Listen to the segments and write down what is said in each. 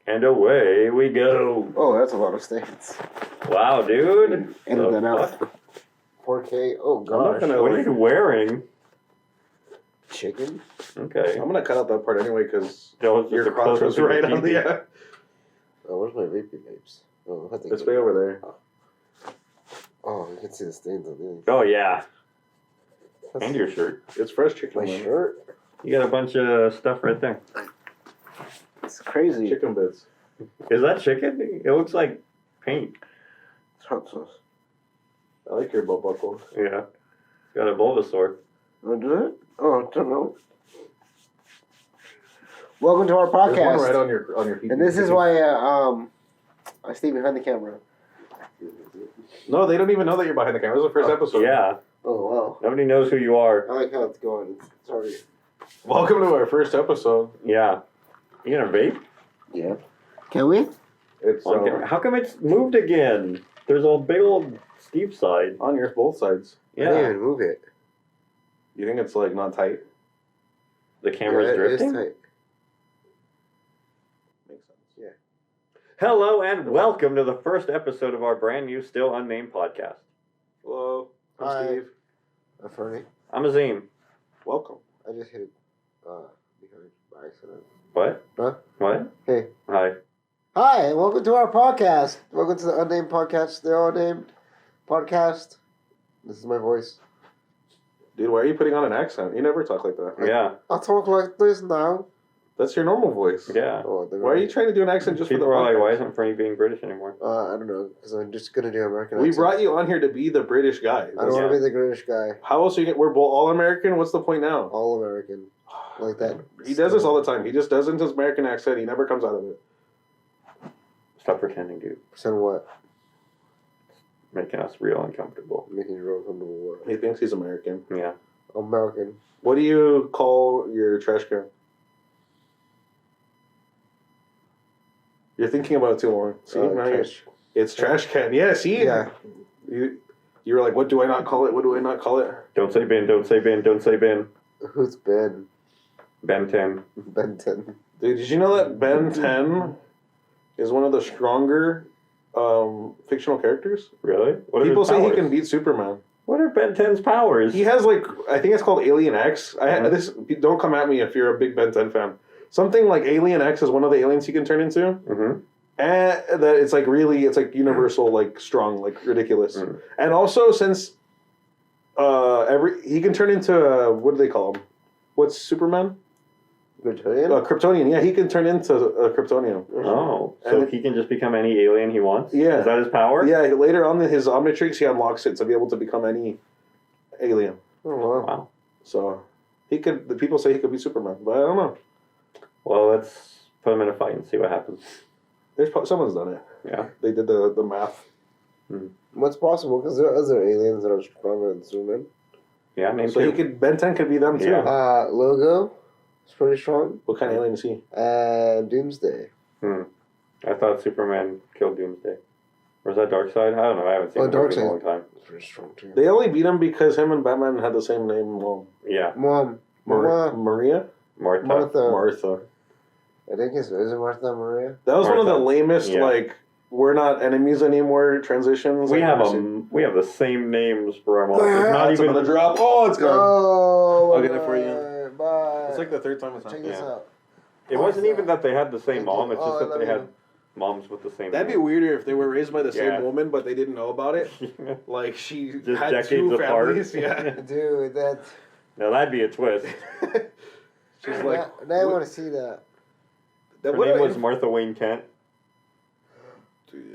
And away we go. Oh, that's a lot of stains. Wow, dude. And then out 4K. Oh gosh. What are you wearing? Chicken. Okay. I'm gonna cut out that part anyway because That was just your a crotch close-up was of your right on pee-pee. the. Oh, where's my vaping vapes? Oh, I think It's way over there. Oh, you can see the stains on these. Oh, yeah. That's And your shirt. It's fresh chicken. my man. shirt. You got a bunch of stuff right there. It's crazy. Chicken bits. Is that chicken? It looks like paint. It's hot sauce. I like your belt buckle. Yeah. Got a Bulbasaur. Want to do it? Oh, I don't know. Welcome to our There's one podcast. right on your feet. And this is why I stay behind the camera. No, they don't even know that you're behind the camera. This is the first episode. Yeah. Oh wow. Nobody knows who you are. I like how it's going. It's already. Welcome to our first episode. Yeah. You gonna vape? Yeah. Can we? It's How come it's moved again? There's a big old steep side. on your both sides. I didn't Yeah. even move it. You think it's like not tight? The camera's Yeah, it is drifting? tight. Makes sense. Yeah. Hello and welcome to the first episode of our brand new Still Unnamed podcast. Hello, I'm Hi. Steve. I'm Fernie. I'm Azim. Welcome. I just hit it behind by accident. What? Huh? What? Hey. Hi. Hi, and welcome to our podcast. Welcome to the Unnamed Podcast, the Unnamed Podcast. This is my voice. Dude, why are you putting on an accent? You never talk like that. Yeah. I'll talk like this now. That's your normal voice. Yeah. Oh, Why are you trying to do an accent just People for the are like, podcast? why isn't Fernie being British anymore? I don't know, because I'm just gonna do American We accent. brought you on here to be the British guy. I don't want Yeah. to be the British guy. How else are you get? We're both all American. What's the point now? All American. Like that. He does this all the time. He just does his American accent. He never comes out of it. Stop pretending, dude. Percent what? Making us real uncomfortable. Making you real comfortable what? He thinks he's American. Yeah. American. What do you call your trash can? You're thinking about it too long. See, now you're- Trash. it's trash can. Yeah, see? Yeah. You were like, what do I not call it? What do I not call it? Don't say bin, don't say bin, don't say bin. Who's Ben? Ben 10. Ben 10. Dude, did you know that Ben 10 is one of the stronger fictional characters? Really? What are People his say he powers? can beat Superman. What are Ben 10's powers? He has like, I think it's called Alien X. Mhm. Don't come at me if you're a big Ben 10 fan. Something like Alien X is one of the aliens he can turn into. Mm-hmm. And that it's like really, it's like universal, like strong, like ridiculous. Mm. And also since he can turn into what do they call him? What's Superman? Kryptonian? Kryptonian. Yeah, he can turn into a Kryptonian. Oh, so And- he can just become any alien he wants? Yeah. Is that his power? Yeah, later on in his Omnitrix, he unlocks it to be able to become any alien. Oh, wow. Wow. So he could. The people say he could be Superman, but I don't know. Well, let's put him in a fight and see what happens. Someone's done it. Yeah. They did the math. What's possible? Because there are other aliens that are stronger than Superman. Yeah, name So two. he could. Ben 10 could be them too. Yeah. Logo is pretty strong. What kind of alien is he? And Doomsday. I thought Superman killed Doomsday. Or is that Darkseid? I don't know. I haven't seen Oh, the movie in a Darkseid. long time. It's pretty strong too. They only beat him because him and Batman had the same name. Well, Yeah. Mom. Mama. Maria. Martha. Martha. I think is it Martha Maria? That was one of the Martha. lamest. Yeah. Like we're not enemies anymore. Transitions. We I've have never seen. we have the same names for our moms. It's Where? not It's even another drop. Oh, it's gone. Oh, I'll get it for you. Bye. It's like the third time it's Check happened. this Yeah. out. It wasn't even that they had the same Thank you. mom, it's Oh, just I that love they had you. moms with the same That'd be name. weirder if they were raised by the Yeah. same woman, but they didn't know about it. Like she Just had decades two apart. families. Yeah. Dude, that. Now that'd be a twist. She's like, now I want to see that. that Her would name was Martha Wayne Kent.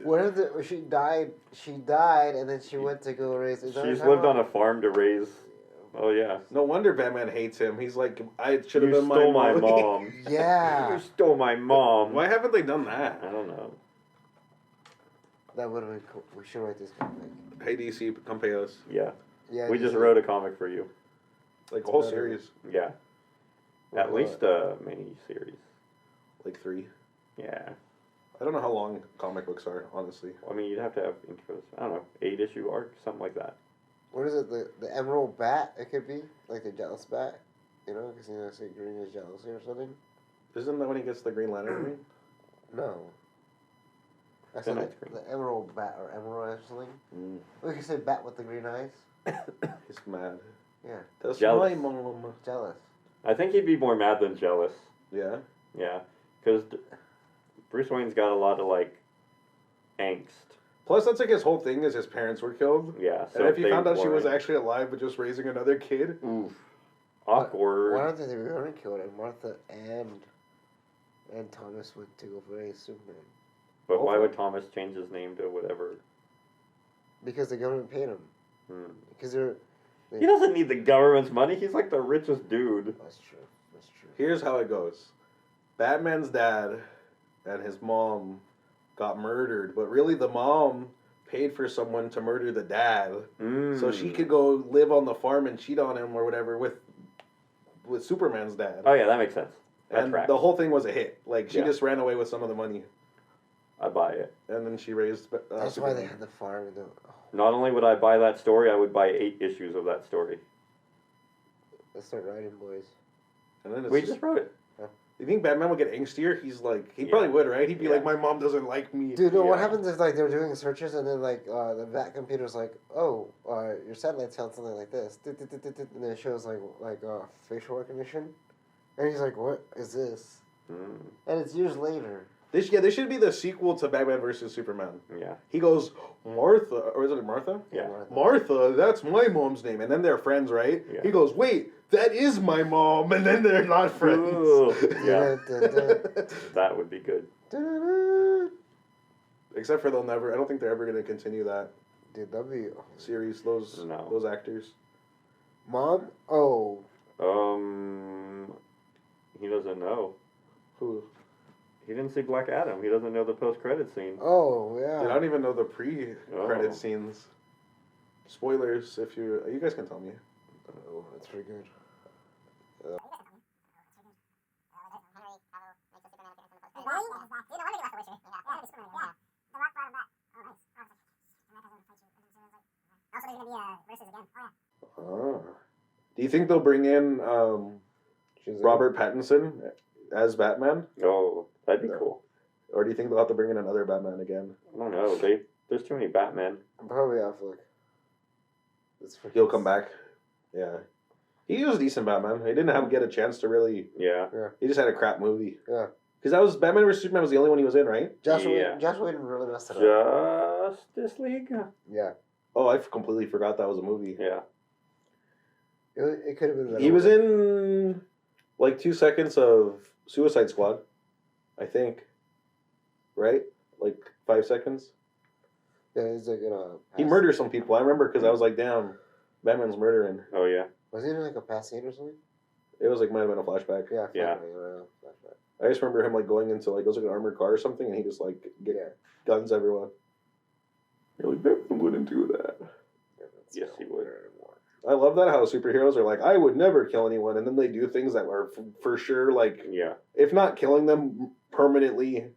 What if she died? She died, and then she went to go raise. She's lived on a farm to raise. Oh yeah. No wonder Batman hates him. He's like, I should have You been stole my mom. mom. Yeah, You stole my mom. Why haven't they done that? I don't know. that would have been cool. We should write this comic. Hey DC, come pay us. Yeah. Yeah, We just wrote a comic for you. Like a whole better. series, Yeah. At least a mini series. like 3. Yeah. I don't know how long comic books are, honestly. I mean, you'd have to have intros. I don't know, 8-issue arc, something like that. What is it? The Emerald Bat? It could be like the jealous bat. You know, because say green is jealousy or something. Isn't that when he gets the Green Lantern ring? No. I Thin said ice cream. the emerald bat or emerald or something. Mm. We could say bat with the green eyes. He's mad. Yeah. That's Jealous. my mom. Jealous. I think he'd be more mad than jealous. Yeah. Yeah, because Bruce Wayne's got a lot of like angst. Plus, that's like his whole thing is his parents were killed. Yeah, so And if he they found out she was weren't- actually alive but just raising another kid, oof, awkward. Why don't they really kill it? And Martha and Thomas went to go for a Superman. But why would Thomas change his name to whatever? Because the government paid him. Hmm. Because they're. He doesn't need the government's money. He's like the richest dude. That's true. That's true. here's how it goes. Batman's dad and his mom got murdered, but really the mom paid for someone to murder the dad so she could go live on the farm and cheat on him or whatever with Superman's dad. Oh yeah, that makes sense. That And tracks. the whole thing was a hit. Like, she Yeah. just ran away with some of the money. I buy it. And then she raised That's why they Superman. had the farm. And Not only would I buy that story, I would buy 8 issues of that story. let's start writing, boys. And then it's We just wrote it. You think Batman would get angstier? He's like, he Yeah. probably would, right? He'd be Yeah. like, my mom doesn't like me. Dude, no, what Yeah. happens if like they're doing searches and then like the VAT computer's like, oh, your satellite sounds something like this, and then it shows like facial recognition, and he's like, what is this? And it's years later. This should be the sequel to Batman versus Superman. Yeah. He goes, Martha, or is it Martha? Yeah. Martha, that's my mom's name. And then they're friends, right? Yeah. He goes, wait, that is my mom. And then they're not friends. Ooh, yeah. That would be good. Except for I don't think they're ever going to continue that Dude, that'd be series, those actors. Mom. Oh, He doesn't know. Who? He didn't see Black Adam. He doesn't know the post-credit scene. oh yeah. Dude, I don't even know the pre-credit Oh. scenes. Spoilers, if you guys can tell me. Oh, that's pretty good. Ah. Do you think they'll bring in Robert Pattinson as Batman? Oh, that'd be No. cool. Or do you think they'll have to bring in another Batman again? I don't know. There's too many Batman. Probably Affleck. He'll come back. Yeah. He was a decent Batman. He didn't get a chance to really... Yeah. He just had a crap movie. Yeah. Because that was Batman vs. Superman was the only one he was in, right? Josh Yeah. Whedon really messed it up. Justice League? Yeah. Oh, I completely forgot that was a movie. Yeah. It could have been better. He was in like 2 seconds of Suicide Squad, I think. Right? Like 5 seconds. Yeah, he's like in a. He murders some people. I remember because I was like, damn, Batman's murdering. Oh, yeah. Was he in like a past scene or something? It was like might have been a flashback. Yeah. Yeah. Flashback. I just remember him like going into like it was like an armored car or something, and he just like guns everyone. You're like, Batman wouldn't do that. Yes, he would. I love that how superheroes are like, I would never kill anyone, and then they do things that are for sure like, Yeah. if not killing them, permanently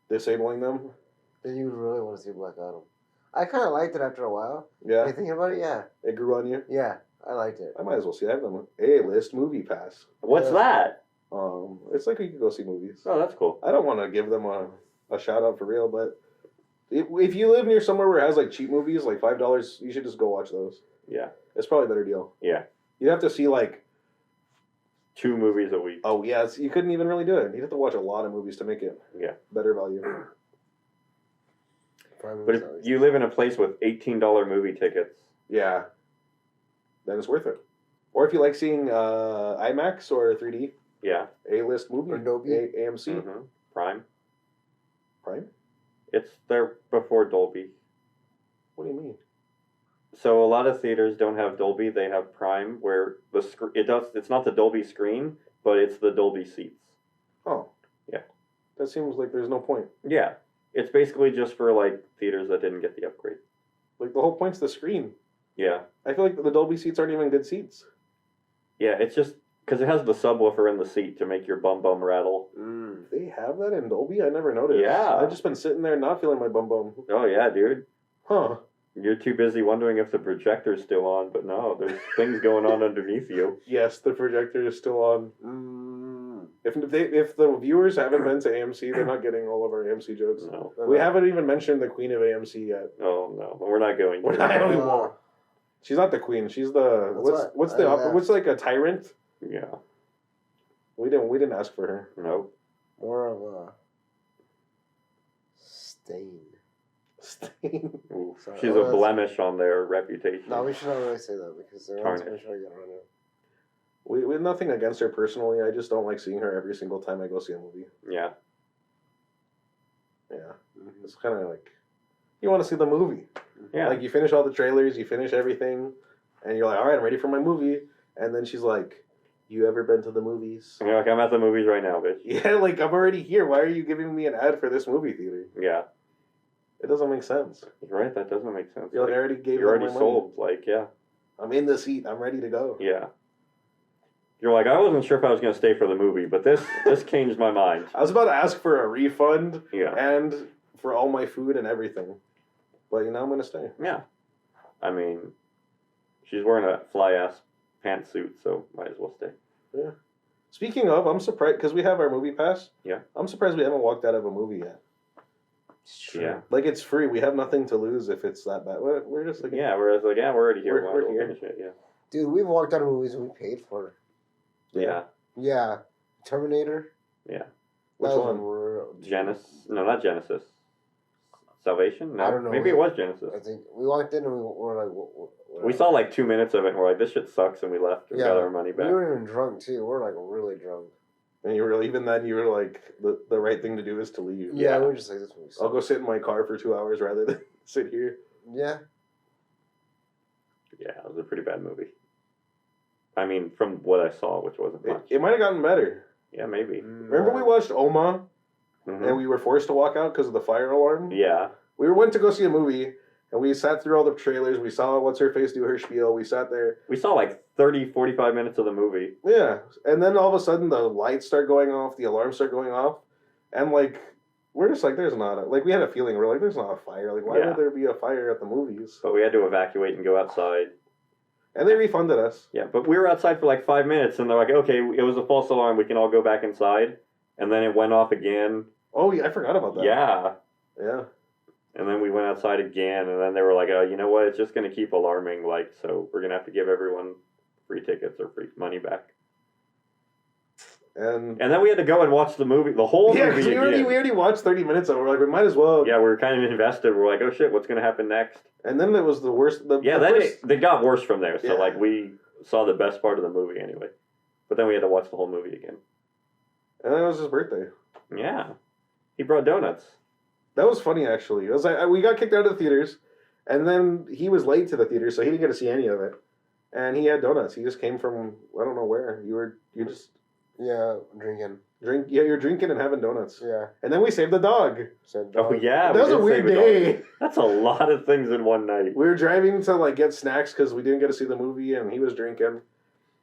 disabling them. Then you would really want to see Black Adam. I kind of liked it after a while. Yeah, You think about it? Yeah. it grew on you. Yeah, I liked it. I might as well see. I have them A-list movie pass. What's that? It's like you can go see movies. Oh, that's cool. I don't want to give them a shout out for real, but if you live near somewhere where it has like cheap movies, like $5, you should just go watch those. Yeah. It's probably a better deal. Yeah. You'd have to see like, 2 movies a week. oh yeah, you couldn't even really do it. You'd have to watch a lot of movies to make it better value. But if you live in a place with $18 movie tickets, Yeah, then it's worth it. Or if you like seeing IMAX or 3D, yeah. A-list movie, Or Dolby. AMC, Prime. Prime. It's there before Dolby. What do you mean? So a lot of theaters don't have Dolby; they have Prime, where it's not the Dolby screen, but it's the Dolby seats. Oh, yeah. That seems like there's no point. Yeah, it's basically just for like theaters that didn't get the upgrade. Like the whole point's the screen. Yeah, I feel like the Dolby seats aren't even good seats. yeah. It's just because it has the subwoofer in the seat to make your bum rattle. They have that in Dolby? I never noticed. Yeah. I've just been sitting there not feeling my bum. Oh yeah, dude. Huh. You're too busy wondering if the projector's still on, but no, there's things going on underneath you. Yes, the projector is still on. If the viewers haven't been to AMC, they're not getting all of our AMC jokes. No. We haven't even mentioned the queen of AMC yet. Oh no, we're not going. We're not we won't. She's not the queen. She's the what's like a tyrant? Yeah. We didn't ask for her. Nope. More of a stain. Stain. Ooh, Sorry. she's a blemish on their reputation. No, we should not really say that because they're not going to get around it. We have nothing against her personally. I just don't like seeing her every single time I go see a movie. Yeah. Yeah. It's kind of like, you want to see the movie. Yeah. Like, you finish all the trailers, you finish everything, and you're like, all right, I'm ready for my movie. And then she's like, you ever been to the movies? And you're like, I'm at the movies right now, bitch. Yeah, like, I'm already here. Why are you giving me an ad for this movie theater? Yeah. It doesn't make sense. Right, that doesn't make sense. You're like, I already gave You're them already my sold. Like, yeah. money. I'm in the seat. I'm ready to go. Yeah. You're like, I wasn't sure if I was going to stay for the movie, but this changed my mind. I was about to ask for a refund Yeah. and for all my food and everything. But, you know, I'm going to stay. Yeah. I mean, she's wearing a fly-ass pantsuit, so might as well stay. Yeah. Speaking of, I'm surprised, because we have our movie pass. Yeah. I'm surprised we haven't walked out of a movie yet. Yeah. Like, it's free. We have nothing to lose if it's that bad. We're just like... Yeah, whereas like, yeah, we're already here. We're Might as well here. finish it, yeah. Dude, we've walked out of movies we paid for. Yeah. Yeah. Terminator. Yeah. Which That was one? real- Genesis? No, not Genesis. Salvation? No, I don't know. Maybe it was Genesis. I think we walked in and we were like, what We saw like 2 minutes of it and we're like, this shit sucks, and we left and Yeah, got our money we back. were even drunk too. We're like really drunk. And you were even then, you were like, the right thing to do is to leave. Yeah, we were just like, this movie I'll sucks. go sit in my car for 2 hours rather than sit here. Yeah. Yeah, it was a pretty bad movie. I mean, from what I saw, which wasn't much. It might have gotten better. Yeah, maybe. Remember we watched Oma Mhm. and we were forced to walk out because of the fire alarm? Yeah. We went to go see a movie and we sat through all the trailers. We saw What's-Her-Face do her spiel. We sat there. We saw like 30, 45 minutes of the movie. Yeah. And then all of a sudden the lights start going off. The alarms start going off. And like, we're just like, there's not a... Like, we had a feeling. We're like, there's not a fire. Like, why Yeah. would there be a fire at the movies? But we had to evacuate and go outside. And they refunded us. Yeah, but we were outside for like 5 minutes, and they're like, okay, it was a false alarm. We can all go back inside. And then it went off again. Oh, yeah, I forgot about that. Yeah. Yeah. And then we went outside again, and then they were like, oh, you know what? It's just going to keep alarming, like, so we're going to have to give everyone free tickets or free money back. And And then we had to go and watch the movie, the whole yeah, movie 'cause again. we already watched 30 minutes of it. We're like, we might as well. Yeah, we were kind of invested. We're like, oh shit, what's going to happen next? And then it was the worst. Yeah, the then first, they got worse from there. So, Yeah. like, we saw the best part of the movie anyway. But then we had to watch the whole movie again. And then it was his birthday. Yeah. He brought donuts. That was funny, actually. It was like, we got kicked out of the theaters, and then he was late to the theater, so he didn't get to see any of it. And he had donuts. He just came from, I don't know where. You just Yeah, drinking. you're drinking and having donuts. Yeah. And then we saved the dog. Said Oh, dog. yeah. That was a did weird save dog. day. That's a lot of things in one night. We were driving to like get snacks because we didn't get to see the movie, and he was drinking.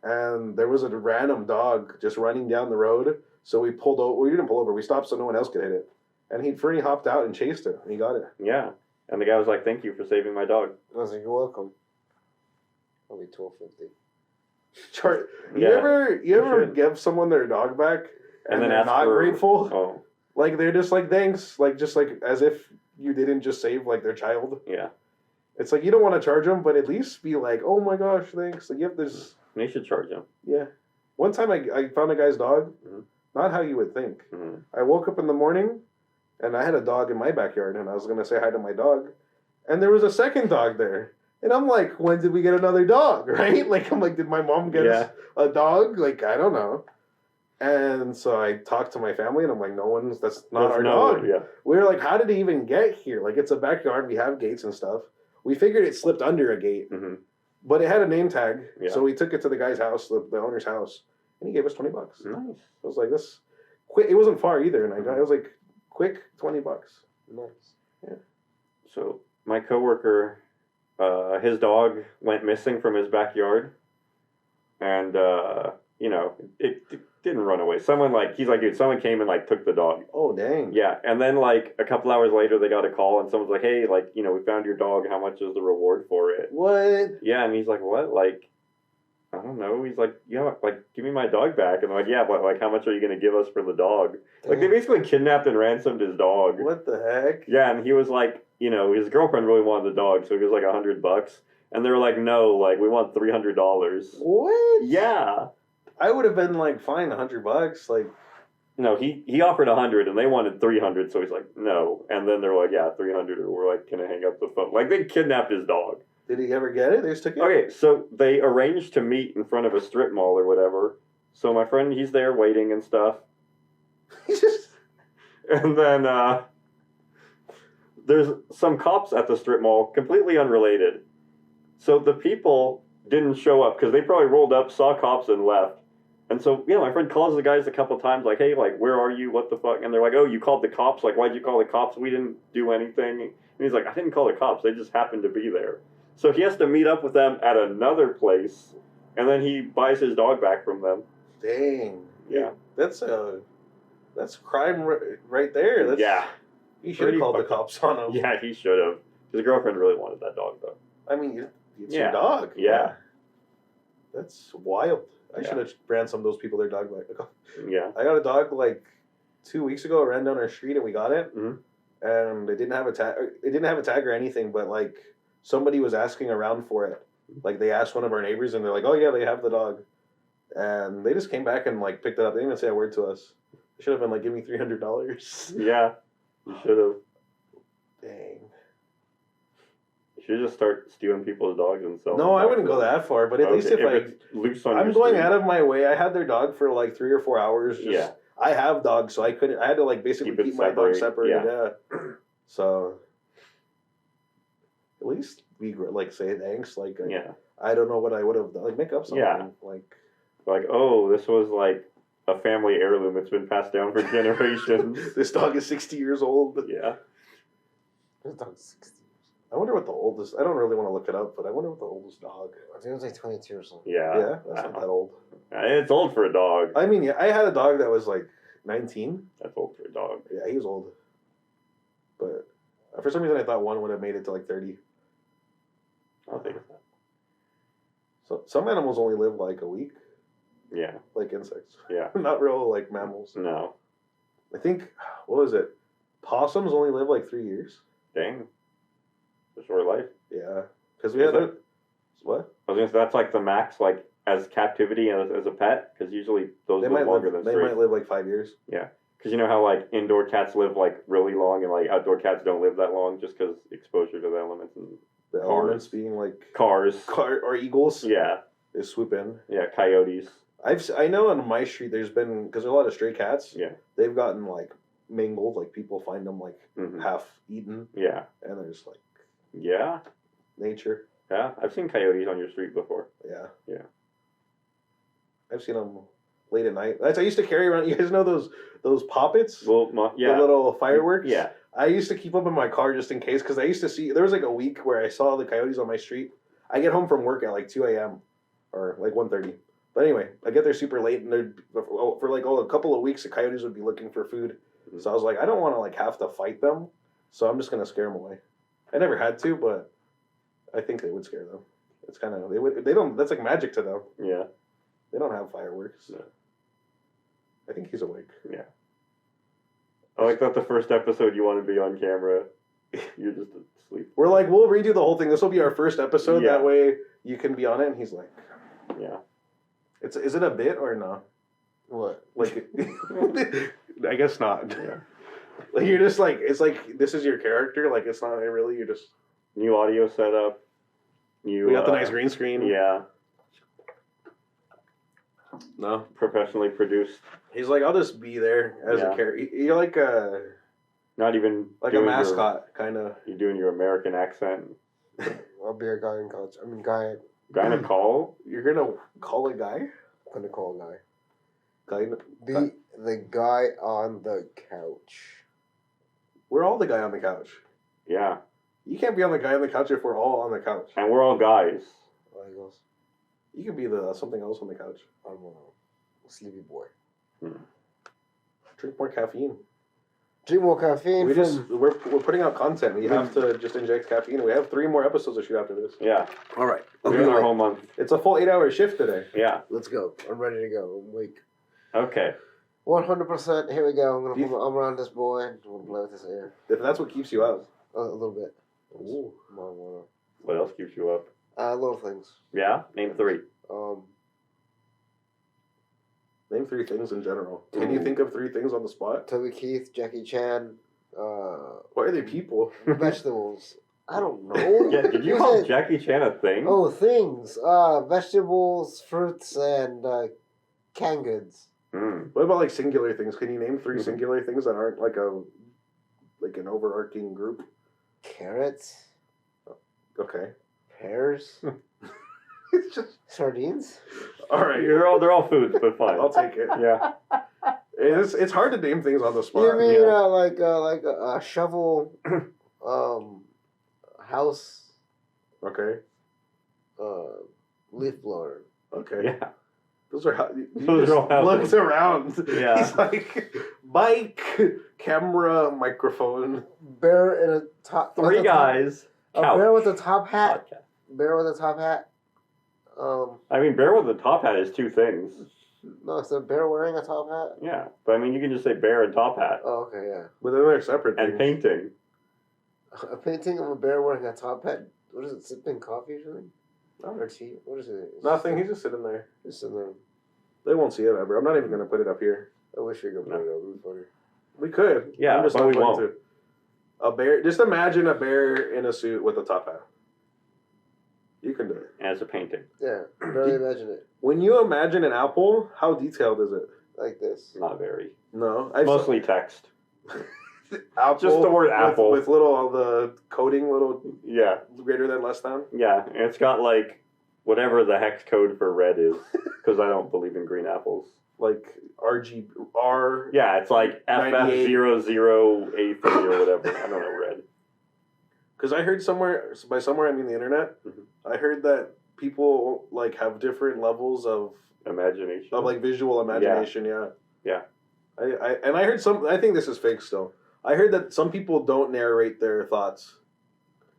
And there was a random dog just running down the road. So we pulled over. We didn't pull over. We stopped so no one else could hit it. And Fernie hopped out and chased it. And he got it. Yeah. And the guy was like, thank you for saving my dog. I was like, you're welcome. I'll be $12.50. You Yeah, ever should. give someone their dog back and, then they're ask not for- grateful? Oh, Like they're just like thanks, like just like as if you didn't just save like their child. yeah. It's like you don't want to charge them, but at least be like, oh my gosh, thanks. Like you have this, They should charge him. yeah. One time I found a guy's dog, Mhm. not how you would think. Mm-hmm. I woke up in the morning, and I had a dog in my backyard, and I was gonna say hi to my dog, and there was a second dog there. And I'm like, when did we get another dog, right? Like, I'm like, did my mom get us a dog? Like, I don't know. And so I talked to my family, and I'm like, that's not our dog. Yeah. We were like, how did it even get here? Like, it's a backyard. We have gates and stuff. We figured it slipped under a gate, Mm-hmm. but it had a name tag. Yeah. So we took it to the guy's house, the owner's house, and he gave us $20. Nice. I was like, this quick. It wasn't far either, and it was like quick $20. Nice. So my coworker, his dog went missing from his backyard, and it didn't run away. He's like, dude, someone came and like took the dog. Oh dang! Yeah, and then like a couple hours later, they got a call, and someone's like, hey, like we found your dog. How much is the reward for it? What? Yeah, and he's like, what? Like, I don't know. He's like, yeah, like, give me my dog back. And I'm like, yeah, but like, how much are you going to give us for the dog? Like, they basically kidnapped and ransomed his dog. What the heck? Yeah, and he was like, you know, his girlfriend really wanted the dog, so he was like $100. And they were like, no, like, we want $300. What? Yeah. I would have been like, fine, $100. Like, No, he offered 100 and they wanted 300, so he's like, no. And then they're like, yeah, 300, or we're like, can I hang up the phone? Like, they kidnapped his dog. did he ever get it? They just took it? Okay, so they arranged to meet in front of a strip mall or whatever. So my friend, he's there waiting and stuff. He's just... And then there's some cops at the strip mall, completely unrelated. So the people didn't show up because they probably rolled up, saw cops, and left. And so, yeah, my friend calls the guys a couple times, like, hey, like, where are you? What the fuck? And they're like, oh, you called the cops? Like, why'd you call the cops? We didn't do anything. And he's like, I didn't call the cops. They just happened to be there. So he has to meet up with them at another place, and then he buys his dog back from them. Dang. Yeah. That's crime right there. That's, Yeah. He should have called the cops on him. Yeah, he should have. His girlfriend really wanted that dog, though. I mean, it's your dog. Yeah. That's wild. I Yeah. should have ransomed those people their dog back. Yeah. I got a dog like 2 weeks ago. It ran down our street and we got it. Mhm. And it didn't have a tag. It didn't have a tag or anything, but like somebody was asking around for it. Like they asked one of our neighbors, and they're like, "Oh yeah, they have the dog." And they just came back and like picked it up. They didn't even say a word to us. They should have been like, "Give me $300." Yeah. You should have. Dang. You should just start stealing people's dogs and selling No, them I back wouldn't to go them. that far. But at least if it's loose on I'm your going street. out of my way. I had their dog for like 3 or 4 hours. Just, Yeah. I have dogs, so I couldn't. I had to like basically Keep it keep my dog separate, separated. yeah. Yeah. So at least we like say thanks. Like Yeah. I don't know what I would have done. Like make up something. Yeah. Like oh, this was like a family heirloom. It's been passed down for generations. this dog is 60 years old. Yeah. This dog's 60. I wonder what the oldest. I don't really want to look it up, but I wonder what the oldest dog. I think it was like 22 or something. Yeah. Yeah, that's not that old. It's old for a dog. I mean, yeah, I had a dog that was like 19. That's old for a dog. Yeah, he was old. But for some reason, I thought one would have made it to like 30. I'll think of that. So some animals only live like a week, Yeah. like insects. Yeah. Not real like mammals. No. I think, what was it? Possums only live like 3 years. Dang. A short life. Yeah. Because we had Is what? I was gonna say that's like the max, like as captivity and as a pet, because usually those They live might longer live. than They 3. might live like 5 years. Yeah. Because you know how like indoor cats live like really long and like outdoor cats don't live that long just because exposure to the elements and The Cars. elements being like cars. or eagles. Yeah. They swoop in. Yeah. Coyotes. I know on my street there's been, because there's a lot of stray cats. Yeah. They've gotten like mangled. Like people find them like Mhm. half eaten, Yeah. and there's like Yeah. nature. Yeah. I've seen coyotes on your street before. Yeah. Yeah. I've seen them late at night. I used to carry around. You guys know those poppets? Well, yeah. The little fireworks? Yeah. I used to keep them in my car just in case, because I used to see, there was like a week where I saw the coyotes on my street. I get home from work at like 2 a.m. or like 1:30. But anyway, I get there super late, and for like a couple of weeks, the coyotes would be looking for food. Mhm. So I was like, I don't want to like have to fight them, so I'm just gonna scare them away. I never had to, but I think they would scare them. It's kind of they don't. That's like magic to them. Yeah. They don't have fireworks. No. I think he's awake. Yeah. I like that the first episode you want to be on camera. You're just asleep. We're like, we'll redo the whole thing. This will be our first episode. Yeah. That way you can be on it. And he's like, Yeah. is it a bit or no? What? Like, I guess not. Yeah. Like you're just like, it's like this is your character. Like it's not really. You're just. New audio setup. We got the nice green screen. Yeah. No. Professionally produced. He's like, I'll just be there as Yeah. a character. You're like a Not even like a mascot kind of. You're doing your American accent. I'll be a guy in college. I mean, guy. Gonna call. You're gonna call a guy. I'm gonna call a guy. Guy. Be the guy on the couch. We're all the guy on the couch. Yeah. You can't be on the guy on the couch if we're all on the couch. And we're all guys. Like us. You could be the something else on the couch. I'm a sleepy boy. Drink more caffeine. Drink more caffeine. We're putting out content. We have to just inject caffeine. We have 3 more episodes to shoot after this. Yeah. All right. We're doing our whole month. It's a full 8-hour shift today. Yeah. Let's go. I'm ready to go. I'm awake. Okay. 100%. Here we go. I'm gonna put my arm around this boy. I'm gonna play with his ear. If that's what keeps you out. A little bit. Ooh. What else keeps you up? Little things. Yeah? Name 3. Name 3 things in general. Can you think of 3 things on the spot? Toby Keith, Jackie Chan. Why are they people? Vegetables. I don't know. Yeah, did you call Jackie Chan a thing? Oh, things. Vegetables, fruits, and canned goods. What about like singular things? Can you name 3 singular things that aren't like an overarching group? Carrots. Okay. Pears. It's just Sardines. all right. They're all foods, but fine. I'll take it. Yeah. It's hard to name things on the spot. You mean Yeah. like a shovel, house, Okay. leaf blower. Okay. Yeah. Those are how Those are all houses. looks around. Yeah. He's like bike, camera, microphone. Bear in a top. 3 guys. A Couch. bear with a top hat. Podcast. Bear with a top hat. I mean, bear with a top hat is 2 things. No, it's a bear wearing a top hat. Yeah. But I mean, you can just say bear and top hat. Oh, okay, yeah. But then they're separate And things. painting. A painting of a bear wearing a top hat. What is it? Sipping coffee or something? Or tea? What is it? It's Nothing. He's just sitting there. Just sitting there. They won't see it ever. I'm not even gonna put it up here. I wish we could put it up. It would be funny. We could. Yeah, I'm just but not we going won't. to. A bear. Just imagine a bear in a suit with a top hat. You can do it. And it's a painting. Yeah, barely imagine it. When you imagine an apple, how detailed is it? Like this. Not very. No, Mostly text. apple. Just the word apple. with little all the coding, little Yeah. greater than, less than. Yeah. And it's got like whatever the hex code for red is. Because I don't believe in green apples. Like RGR. Yeah, it's like 98. FF00A3 or whatever. I don't know red. Because I heard somewhere, by somewhere I mean the internet, I heard that people like have different levels of Imagination. like visual imagination. Yeah. Yeah. I heard some. I think this is fake still. I heard that some people don't narrate their thoughts.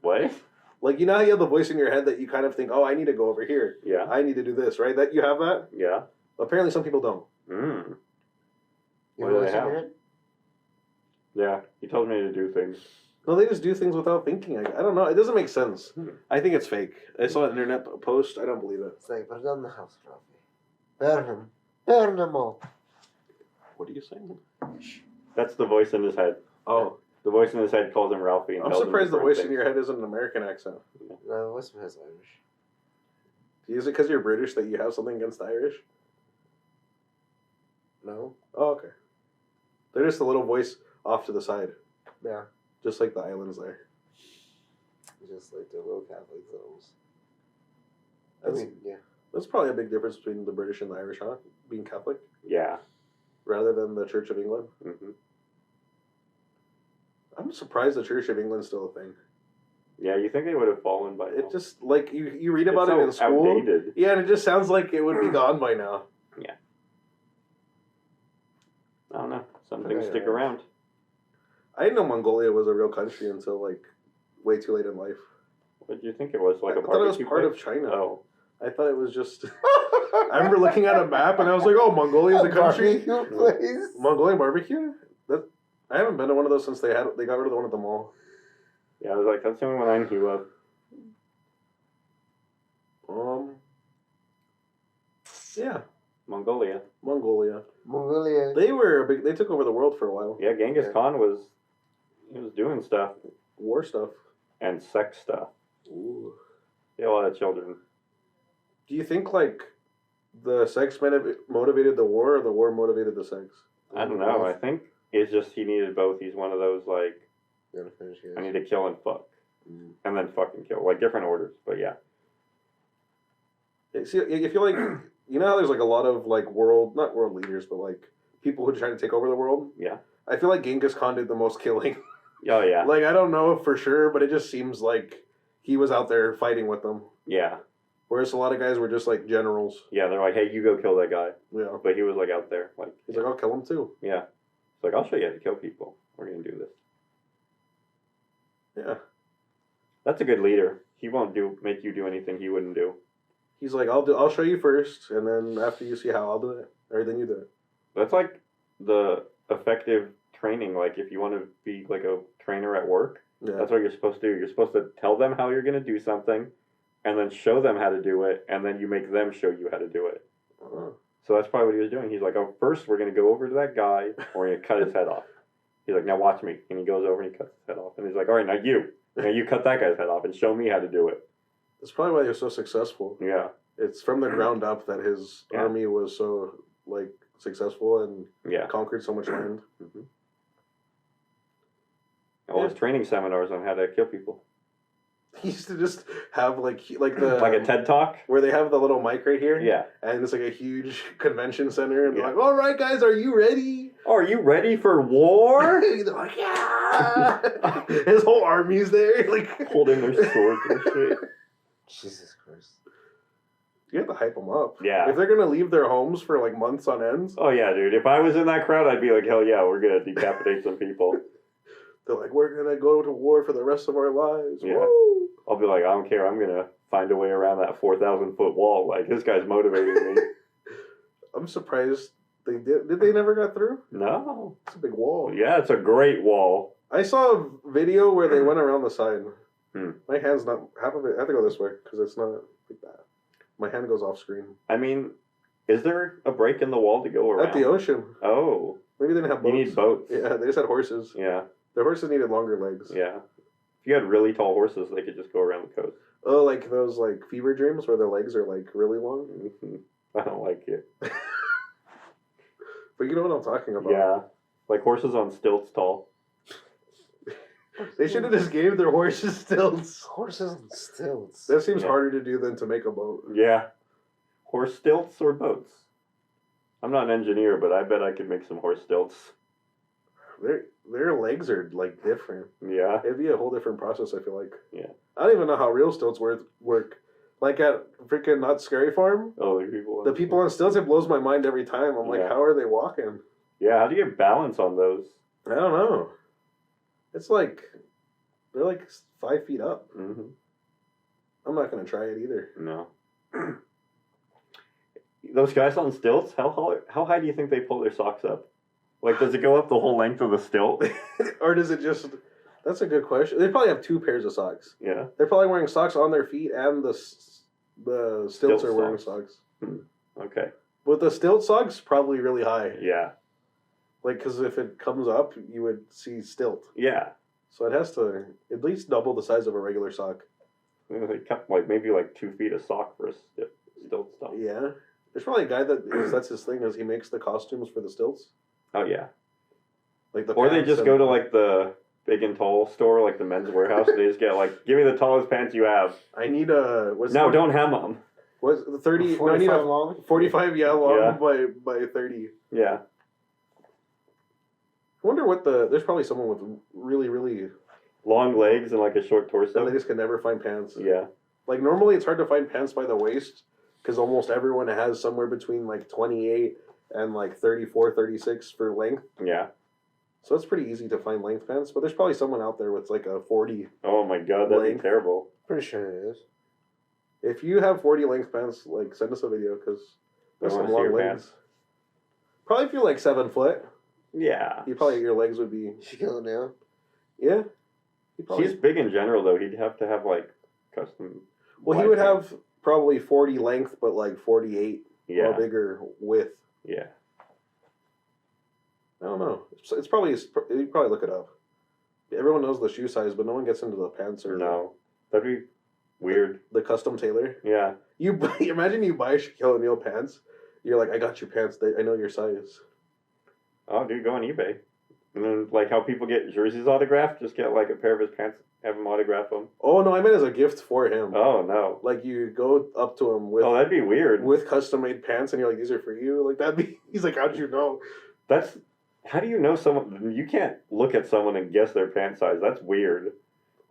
What? Like, you know how you have the voice in your head that you kind of think, oh, I need to go over here. Yeah. I need to do this, right? That you have that? Yeah. Apparently some people don't. Mm. You What do know they what's in have? your head? Yeah. He told me to do things. No, they just do things without thinking. I don't know. It doesn't make sense. I think it's fake. I saw an internet post. I don't believe it. It's like, put it on the house, Ralphie. Burn him. Burn them all. What are you saying? That's the voice in his head. Oh. The voice in his head calls him Ralphie. And I'm tells him surprised the different voice in things. your head isn't an American accent. No, what's his Irish? Is it because you're British that you have something against the Irish? No? Oh, okay. They're just a little voice off to the side. Yeah. Just like the islands there. Just like the little Catholic zones. I That's, mean, yeah. that's probably a big difference between the British and the Irish, huh? Being Catholic Yeah. rather than the Church of England. Mm-hmm. I'm surprised the Church of England's still a thing. Yeah, you think they would have fallen by now. It just, like, you read about It's it in so school. outdated. Yeah, and it just sounds like it would be gone by now. I don't know. Some things Yeah, stick yeah. around. I didn't know Mongolia was a real country until, like, way too late in life. What did you think it was? Like I a thought it was barbecue part of place? China. Oh. I thought it was just... I remember looking at a map and I was like, oh, Mongolia's a country? Barbecue place? Mongolian barbecue? I haven't been to one of those since they got rid of the one at the mall. Yeah, I was like, that's the only one I knew of. Yeah, Mongolia. Mongolia. Mongolia. They took over the world for a while. Yeah, Genghis Yeah. Khan was doing stuff War stuff. and sex stuff. Ooh. He had a lot of children. Do you think, like, the sex motivated the war or the war motivated the sex? I don't know. I think it's just he needed both. He's one of those, like, Gotta finish I here. need to kill and fuck. And then fuck and kill. Like, different orders, but yeah. See, I feel like, you know how there's, like, a lot of, like, not world leaders, but, like, people who try to take over the world? Yeah. I feel like Genghis Khan did the most killing. Oh, yeah. Like, I don't know for sure, but it just seems like he was out there fighting with them. Yeah. Whereas a lot of guys were just, like, generals. Yeah, they're like, hey, you go kill that guy. Yeah. But he was, like, out there. Like, He's like, I'll kill him too. yeah. It's like, I'll show you how to kill people. we're gonna do this. Yeah. That's a good leader. He won't make you do anything he wouldn't do. He's like, I'll show you first, and then after you see how I'll do it, or then you do it. That's like the effective training. Like if you want to be like a trainer at work, Yeah. that's what you're supposed to do. You're supposed to tell them how you're going to do something, and then show them how to do it, and then you make them show you how to do it. Oh. So that's probably what he was doing. He's like, oh, first we're going to go over to that guy, and we're going to cut his head off. He's like, now watch me. And he goes over and he cuts his head off. And he's like, all right, now you cut that guy's head off and show me how to do it. That's probably why he was so successful. Yeah. It's from the ground up that his army was so like successful and conquered so much land. Mm-hmm. All his training seminars on how to kill people. He used to just have like the like a TED Talk where they have the little mic right here. Yeah. And it's like a huge convention center, and they're like, "All right, guys, are you ready? Are you ready for war?" They're like, "Yeah." His whole army's there, like holding their swords and shit. Jesus Christ. You have to hype them up. Yeah. If they're gonna leave their homes for like months on end. Oh yeah, dude. If I was in that crowd, I'd be like, hell yeah, we're gonna decapitate some people. They're like, we're gonna go to war for the rest of our lives. Yeah. Woo! I'll be like, I don't care. I'm gonna find a way around that 4,000-foot wall. Like this guy's motivating me. I'm surprised they did. Did they never got through? No. It's a big wall. Yeah, it's a great wall. I saw a video where they went around the side. Hmm. My hand's not half of it. I have to go this way because it's not like that. My hand goes off screen. I mean, is there a break in the wall to go around? At the ocean. Oh. Maybe they didn't have boats. You need boats. Yeah, they just had horses. Yeah. The horses needed longer legs. Yeah. If you had really tall horses, they could just go around the coast. Oh, like those like fever dreams where their legs are like really long. Mm-hmm. I don't like it. But you know what I'm talking about. Yeah. Like horses on stilts tall. They should have just gave their horses stilts. Horses on stilts. That seems harder to do than to make a boat. Yeah. Horse stilts or boats? I'm not an engineer, but I bet I could make some horse stilts. Their legs are like different. Yeah. It'd be a whole different process, I feel like. Yeah. I don't even know how real stilts work. Like at freaking Not Scary Farm, Oh, the people on stilts, it blows my mind every time. I'm like, how are they walking? Yeah, how do you balance on those? I don't know. It's like, they're like 5 feet up. Mm-hmm. I'm not going to try it either. No. Those guys on stilts, how high do you think they pull their socks up? Like, does it go up the whole length of the stilt? Or does it just... That's a good question. They probably have 2 pairs of socks. Yeah. They're probably wearing socks on their feet, and the stilts are wearing socks. Okay. But the stilt socks probably really high. Yeah. Like, because if it comes up, you would see stilt. Yeah. So it has to at least double the size of a regular sock. They cut maybe 2 feet of sock for a stilt stuff. Yeah. There's probably a guy that's his thing, is he makes the costumes for the stilts. Oh, yeah. Like the or they pants just and- go to the Big and Tall store, like the Men's Warehouse. They just get give me the tallest pants you have. I need a... Don't hem them. What's the 30... 45 no, I need long? 45, long by 30. Yeah. I wonder what there's probably someone with really, really... Long legs and a short torso. And they just can never find pants. Yeah. Like, normally it's hard to find pants by the waist, because almost everyone has somewhere between 28 and 34, 36 for length. Yeah. So it's pretty easy to find length pants, but there's probably someone out there with a 40. Oh my god, that'd length. be terrible. Pretty sure it is. If you have 40 length pants, send us a video, because there's I some wanna see long your legs. pants. Probably if you're 7 foot, Yeah. your legs would be... Shaquille O'Neal. Yeah. He's big in general, though. He'd have to have custom. Well, he would have probably 40 length, but 48 Yeah. or bigger width. Yeah. I don't know. It's probably... You probably look it up. Everyone knows the shoe size, but no one gets into the pants or... No. That'd be weird. The custom tailor. Yeah. Imagine you buy Shaquille O'Neal pants. You're like, I got your pants. I know your size. Oh, dude, go on eBay. And then, how people get jerseys autographed, just get, a pair of his pants, have him autograph them. Oh, no, I meant as a gift for him. Oh, no. You go up to him with... Oh, that'd be weird. With custom-made pants, and you're like, these are for you? That'd be... He's like, how'd you know? How do you know someone... You can't look at someone and guess their pant size. That's weird.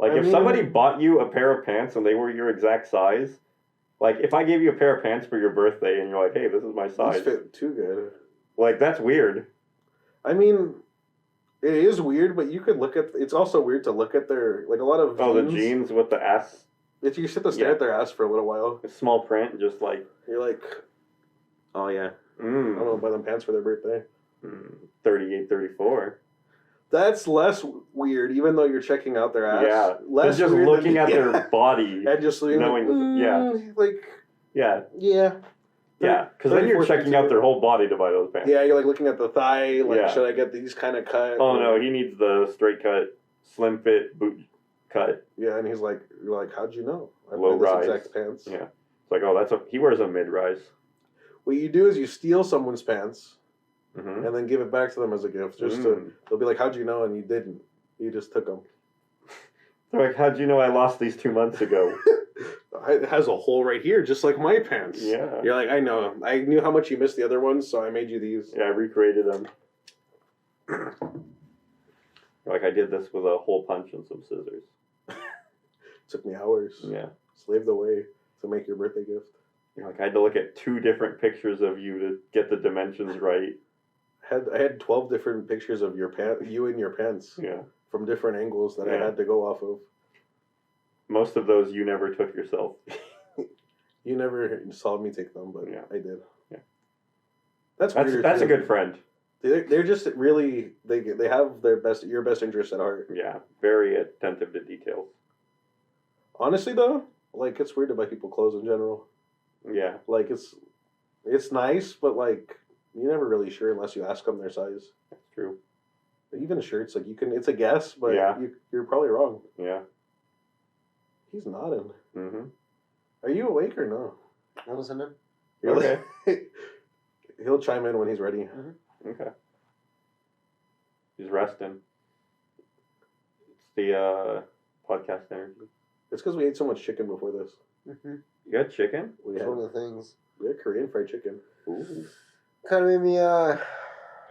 I If mean- somebody bought you a pair of pants and they were your exact size... if I gave you a pair of pants for your birthday and you're like, hey, this is my size. These fit too good. That's weird. I mean... It is weird, but you could look at. It's also weird to look at their like a lot of. Oh, the jeans with the ass. If you sit to stare at their ass for a little while, Small print, just like you're like, oh yeah, I'm gonna buy them pants for their birthday. 38, 34. That's less weird, even though you're checking out their ass. Yeah, less just weird looking than, at their body and just knowing, like yeah. Yeah, because then you're checking out their whole body to buy those pants. Yeah, you're like looking at the thigh. Like, should I get these kind of cut? Oh no, he needs the straight cut, slim fit boot cut. Yeah, and he's like, you're like, how'd you know? I Low wear rise. this exact pants. Yeah, it's like, oh, he wears a mid rise. What you do is you steal someone's pants Mm-hmm. and then give it back to them as a gift. They'll be like, how'd you know? And you didn't. You just took them. They're like, how'd you know I lost these 2 months ago? It has a hole right here, just like my pants. Yeah. You're like, I know. I knew how much you missed the other ones, so I made you these. Yeah, I recreated them. Like, I did this with a hole punch and some scissors. Took me hours. Yeah. Slaved away to make your birthday gift. You're like, I had to look at 2 different pictures of you to get the dimensions right. I had 12 different pictures of you in your pants. Yeah. From different angles that I had to go off of. Most of those you never took yourself. You never saw me take them, but I did. Yeah. That's weird. That's a good friend. They're just really they have your best interest at heart. Yeah, very attentive to details. Honestly, though, like it's weird to buy people clothes in general. Yeah, like it's nice, but like you're never really sure unless you ask them their size. That's true. Even shirts, like it's a guess, but you're probably wrong. Yeah. He's nodding. Mm-hmm. Are you awake or no? I'm listening. Okay. He'll chime in when he's ready. Mm-hmm. Okay. He's resting. It's the podcast energy. It's because we ate so much chicken before this. Mm-hmm. You got chicken? It's one of the things. We had Korean fried chicken. Ooh. Kind of made me, I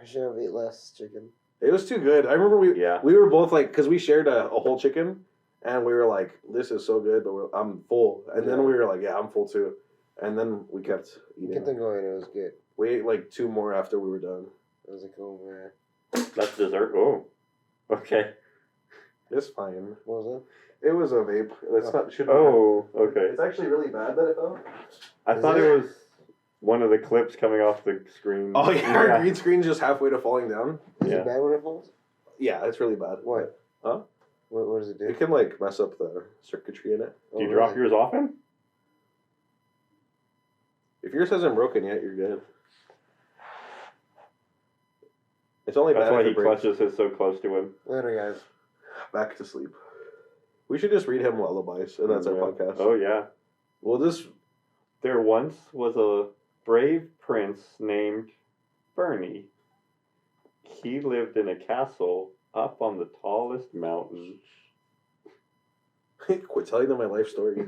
should have ate less chicken. It was too good. I remember we were both like, because we shared a whole chicken, and we were like, this is so good, but I'm full. And then we were like, yeah, I'm full too. And then we kept eating. Kept on going, it was good. We ate like 2 more after we were done. It was like, oh man. That's dessert? Oh. Okay. It's fine. What was It was a vape. That's not. Okay. It's actually really bad that it fell. I thought it was one of the clips coming off the screen. Oh yeah, our green screen's just halfway to falling down. Is it bad when it falls? Yeah, it's really bad. What? Huh? What does it do? It can like mess up the circuitry in it. Do you drop yours often? If yours hasn't broken yet, you're good. It's only That's bad why if he it breaks. clutches his so close to him. Later, guys. Back to sleep. We should just read him lullabies, and that's our podcast. Oh yeah. Well, There once was a brave prince named Bernie. He lived in a castle up on the tallest mountain. quit telling them my life story.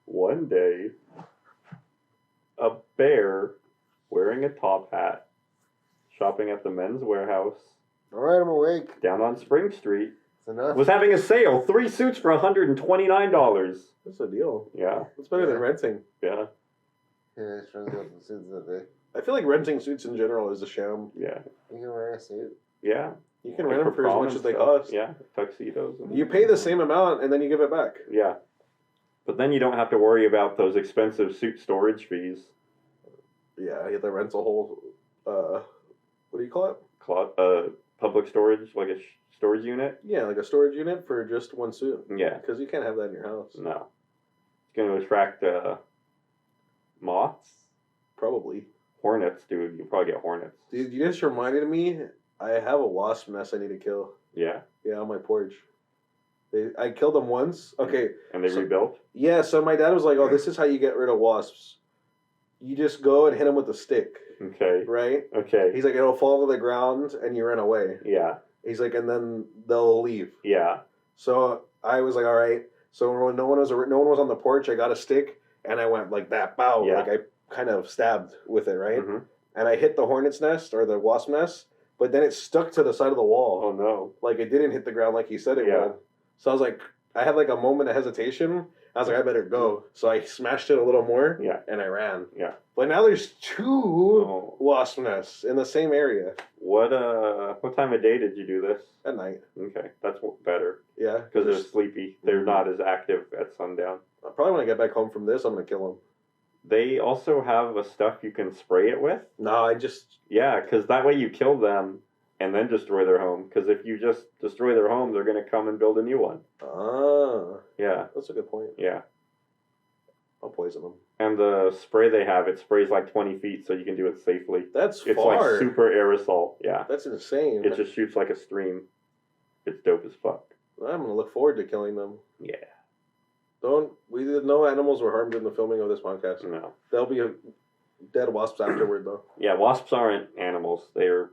One day, a bear wearing a top hat, shopping at the Men's Warehouse Alright, I'm awake. down on Spring Street, It's enough. was having a sale. 3 suits for $129. That's a deal. Yeah, It's better than renting. yeah, Yeah, it's trying to go to the suits that day. I feel like renting suits in general is a sham. yeah, You can wear a suit. yeah. You can rent them for as prom much and as they stuff. cost. Yeah, tuxedos. And You pay the same amount and then you give it back. Yeah. But then you don't have to worry about those expensive suit storage fees. Yeah, you have to rent a whole, what do you call it? Public storage, like a storage unit? Yeah, like a storage unit for just one suit. Yeah. Because you can't have that in your house. No. It's going to attract moths? Probably. Hornets, dude. You'll probably get hornets. Dude, you just reminded me, I have a wasp nest I need to kill. Yeah. Yeah, on my porch. I killed them once. Okay. And they rebuilt? Yeah, so my dad was like, oh, this is how you get rid of wasps. You just go and hit them with a stick. Okay. Right? Okay. He's like, it'll fall to the ground and you run away. Yeah. He's like, and then they'll leave. Yeah. So I was like, all right. So when no one was on the porch, I got a stick and I went like that, bow. Yeah. Like I kind of stabbed with it, right? Mm-hmm. And I hit the hornet's nest or the wasp nest, but then it stuck to the side of the wall. Oh, no. Like it didn't hit the ground like he said it Yeah. would. So I was like, I had like a moment of hesitation. I was like, I better go. So I smashed it a little more. Yeah. And I ran. Yeah. But now there's 2 wasp nests in the same area. What time of day did you do this? At night. Okay, that's better. Yeah. Because they're sleepy. They're not as active at sundown. Probably when I get back home from this, I'm going to kill them. They also have a stuff you can spray it with. No, I just... Yeah, because that way you kill them and then destroy their home. Because if you just destroy their home, they're going to come and build a new one. Ah. Yeah. That's a good point. Yeah. I'll poison them. And the spray they have, it sprays like 20 feet, so you can do it safely. That's It's far. like super aerosol. Yeah. That's insane. It just shoots like a stream. It's dope as fuck. I'm going to look forward to killing them. Yeah. No animals were harmed in the filming of this podcast. No. There'll be dead wasps afterward, though. Yeah, wasps aren't animals. They're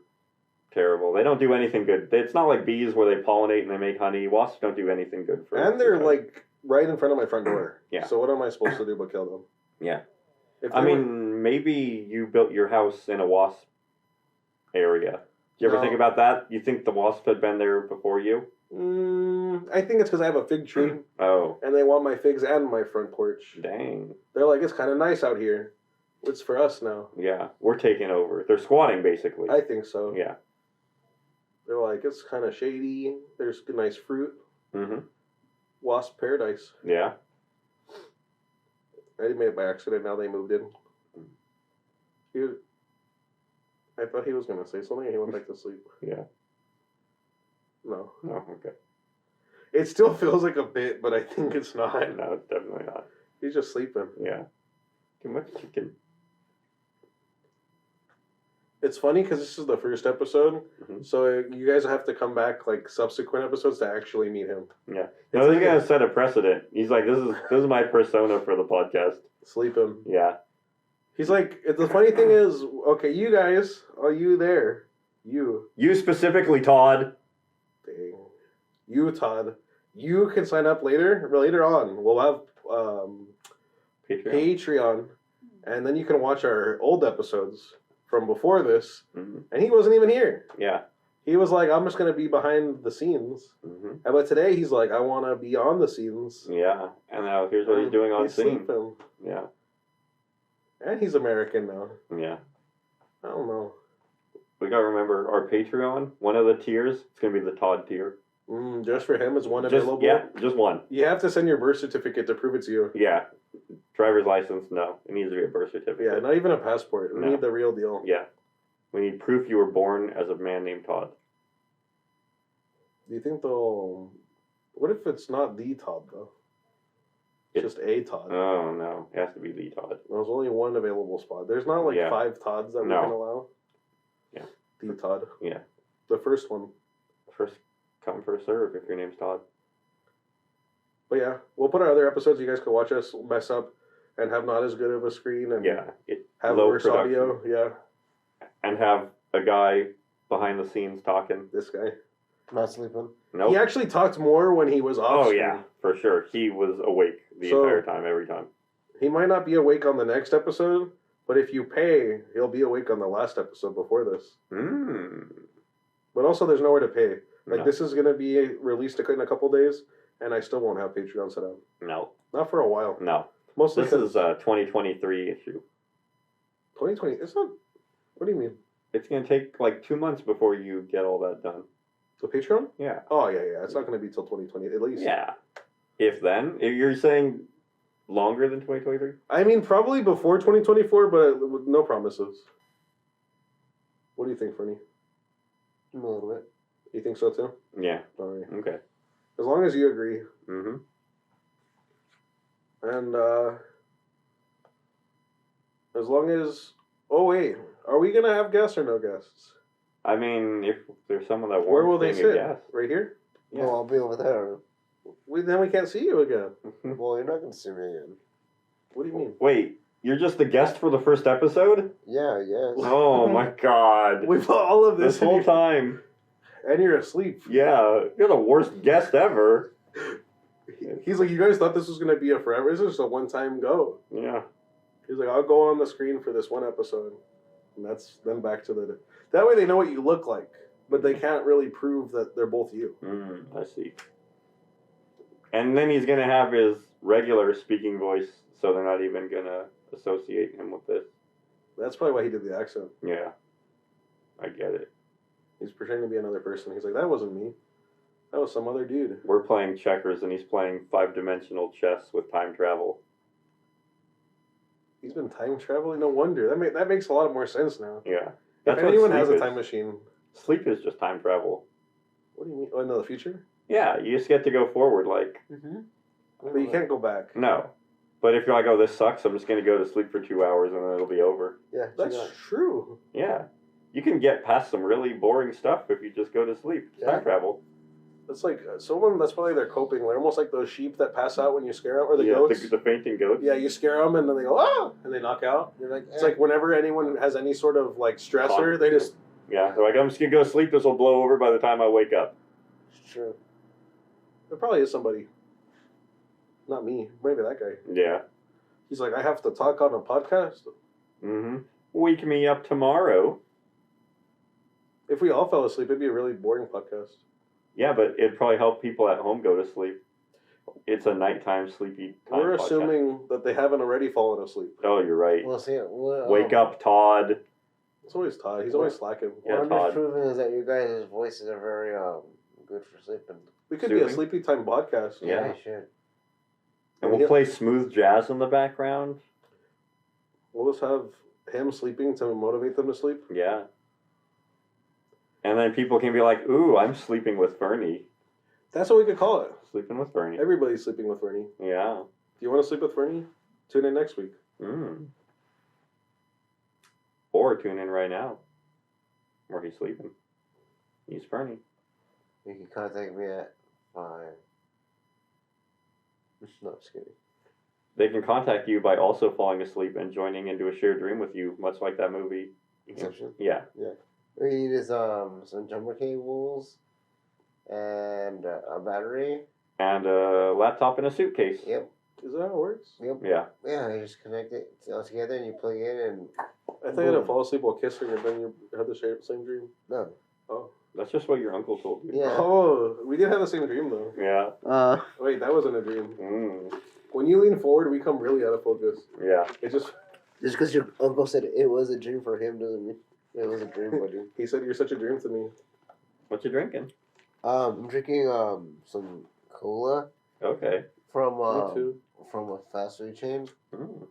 terrible. They don't do anything good. It's not like bees where they pollinate and they make honey. Wasps don't do anything good for And they're like right in front of my front door. Yeah. So what am I supposed to do but kill them? Yeah. Maybe you built your house in a wasp area. Do you ever think about that? You think the wasp had been there before you? I think it's because I have a fig tree. Oh. And they want my figs and my front porch. Dang. They're like, it's kind of nice out here. It's for us now. Yeah, we're taking over. They're squatting, basically. I think so. Yeah. They're like, it's kind of shady. There's nice fruit. Mm-hmm. Wasp paradise. Yeah. I made it by accident. Now they moved in. I thought he was going to say something and he went back to sleep. Yeah. No. Oh, okay. It still feels like a bit, but I think it's not. No, it's definitely not. He's just sleeping. Yeah. Too much chicken. It's funny because this is the first episode, so you guys have to come back like subsequent episodes to actually meet him. Yeah. No, he's gonna set a precedent. He's like, this is my persona for the podcast. Sleeping. Yeah. He's like, the funny thing is, okay, you guys, are you there? You specifically, Todd. Dang. You, Todd. You can sign up later on. We'll have Patreon, and then you can watch our old episodes from before this. Mm-hmm. And he wasn't even here. Yeah. He was like, I'm just going to be behind the scenes. Mm-hmm. But today he's like, I want to be on the scenes. Yeah. And now here's what he's doing on scene. Sleeping. Yeah. And he's American now. Yeah. I don't know. We gotta remember our Patreon. One of the tiers, it's gonna be the Todd tier. Just for him is one available? Yeah, just one. You have to send your birth certificate to prove it's you. Yeah. Driver's license, no. It needs to be a birth certificate. Yeah, not even a passport. We need the real deal. Yeah. We need proof you were born as a man named Todd. Do you think they'll... What if it's not the Todd, though? It's just a Todd. Oh, no. It has to be the Todd. There's only one available spot. There's not like 5 Todds that we can allow. Yeah. The Todd. Yeah. The first one. First come, first serve if your name's Todd. But yeah, we'll put our other episodes. You guys can watch us mess up and have not as good of a screen and have low worse production. audio. Yeah. And have a guy behind the scenes talking. This guy. Not sleeping. Nope. He actually talked more when he was off screen. Yeah, for sure. He was awake the entire time, every time. He might not be awake on the next episode, but if you pay, he'll be awake on the last episode before this. But also, there's nowhere to pay. Like, this is going to be released in a couple days, and I still won't have Patreon set up. No. Not for a while. No. Mostly this is a 2023 issue. 2020? It's not... What do you mean? It's going to take like 2 months before you get all that done. The Patreon? Yeah. Oh, yeah. It's not going to be till 2020, at least. Yeah. If then? If you're saying longer than 2023? I mean, probably before 2024, but with no promises. What do you think, Fernie? A little bit. You think so, too? Yeah. All right. Okay. As long as you agree. Mm-hmm. And, as long as... Oh, wait. Are we going to have guests or no guests? I mean, if there's someone that wants Where will they sit? Guest. Right here? Yeah. Well, I'll be over there. Then we can't see you again. Well, you're not going to see me again. What do you mean? Wait, you're just the guest for the first episode? Yeah, yes. Oh my god. We've all of this whole time. And you're asleep. Yeah, you're the worst guest ever. He's like, you guys thought this was going to be a forever? This is just a one-time go. Yeah. He's like, I'll go on the screen for this one episode. And that's then back to the... That way they know what you look like. But they can't really prove that they're both you. I see. And then he's gonna have his regular speaking voice, so they're not even gonna associate him with this. That's probably why he did the accent. Yeah, I get it. He's pretending to be another person. He's like, that wasn't me. That was some other dude. We're playing checkers, and he's playing 5-dimensional chess with time travel. He's been time traveling? No wonder. That makes a lot more sense now. Yeah. If anyone has a time machine. Sleep is just time travel. What do you mean? Oh, no, the future? Yeah, you just get to go forward, like... Mm-hmm. But you can't go back. No. But if you're like, oh, this sucks, I'm just going to go to sleep for 2 hours and then it'll be over. Yeah, That's true. Yeah. You can get past some really boring stuff if you just go to sleep. It's time travel. That's like, someone, that's probably their coping. They're almost like those sheep that pass out when you scare them, or the goats. The fainting goats. Yeah, you scare them and then they go, ah! And they knock out. You're like, It's like whenever anyone has any sort of like stressor, they just... Yeah, they're like, I'm just going to go to sleep, this will blow over by the time I wake up. It's true. There probably is somebody. Not me. Maybe that guy. Yeah. He's like, I have to talk on a podcast. Mm-hmm. Wake me up tomorrow. If we all fell asleep, it'd be a really boring podcast. Yeah, but it'd probably help people at home go to sleep. It's a nighttime sleepy time We're podcast. assuming that they haven't already fallen asleep. Oh, you're right. We'll see. Wake up, Todd. It's always Todd. He's always slacking. Yeah, What I'm Todd. just proving is that you guys' voices are very good for sleeping. We could be a Soothing. sleepy time podcast. Yeah. you should. And we'll play smooth jazz in the background. We'll just have him sleeping to motivate them to sleep. Yeah. And then people can be like, ooh, I'm sleeping with Bernie. That's what we could call it. Sleeping with Bernie. Everybody's sleeping with Fernie. Yeah. Do you want to sleep with Fernie? Tune in next week. Mm. Or tune in right now. Where he's sleeping. He's Bernie. You can contact me at 5. No, just kidding. They can contact you by also falling asleep and joining into a shared dream with you, much like that movie. Inception? Yeah. What you need is some jumper cables and a battery. And a laptop in a suitcase. Yep. Is that how it works? Yep. Yeah. Yeah, you just connect it all together and you plug it in and... I thought you had to fall asleep while kissing and then you had the same dream. No. Oh. That's just what your uncle told you. Yeah. Oh, we did have the same dream though. Yeah. Wait, that wasn't a dream. Mm. When you lean forward, we come really out of focus. Yeah. It just... Just because your uncle said it was a dream for him doesn't mean it was a dream for you. He said you're such a dream to me. What you drinking? I'm drinking some cola Okay. from Me too. from a fast food chain. Mm.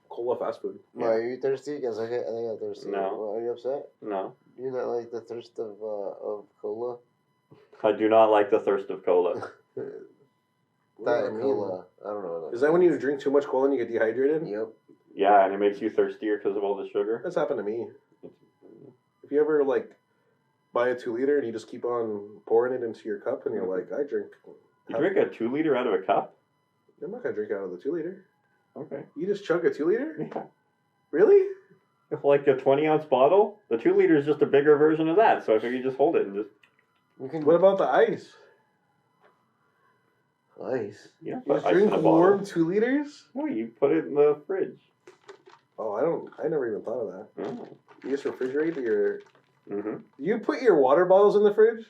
Cola fast food. No, are you thirsty? Because I think I'm thirsty. No. Well, are you upset? No. Do you not like the thirst of cola? I do not like the thirst of cola. What does that Diet mean? cola. I don't know. Is that when you drink too much cola and you get dehydrated? Yep. Yeah, and it makes you thirstier because of all the sugar. That's happened to me. If you ever like buy a 2-liter and you just keep on pouring it into your cup and you're like, I drink. You drink a 2-liter out of a cup? I'm not gonna drink out of the 2-liter. Okay. You just chug a 2-liter? Yeah. Really? If like a 20-ounce bottle, the 2-liter is just a bigger version of that. So I figure you just hold it and just... You can What about the ice? ice. You know, You put just ice drink in a warm bottle. 2 liters? No, you put it in the fridge. Oh, I never even thought of that. Oh. You just refrigerate your... Mm-hmm. You put your water bottles in the fridge?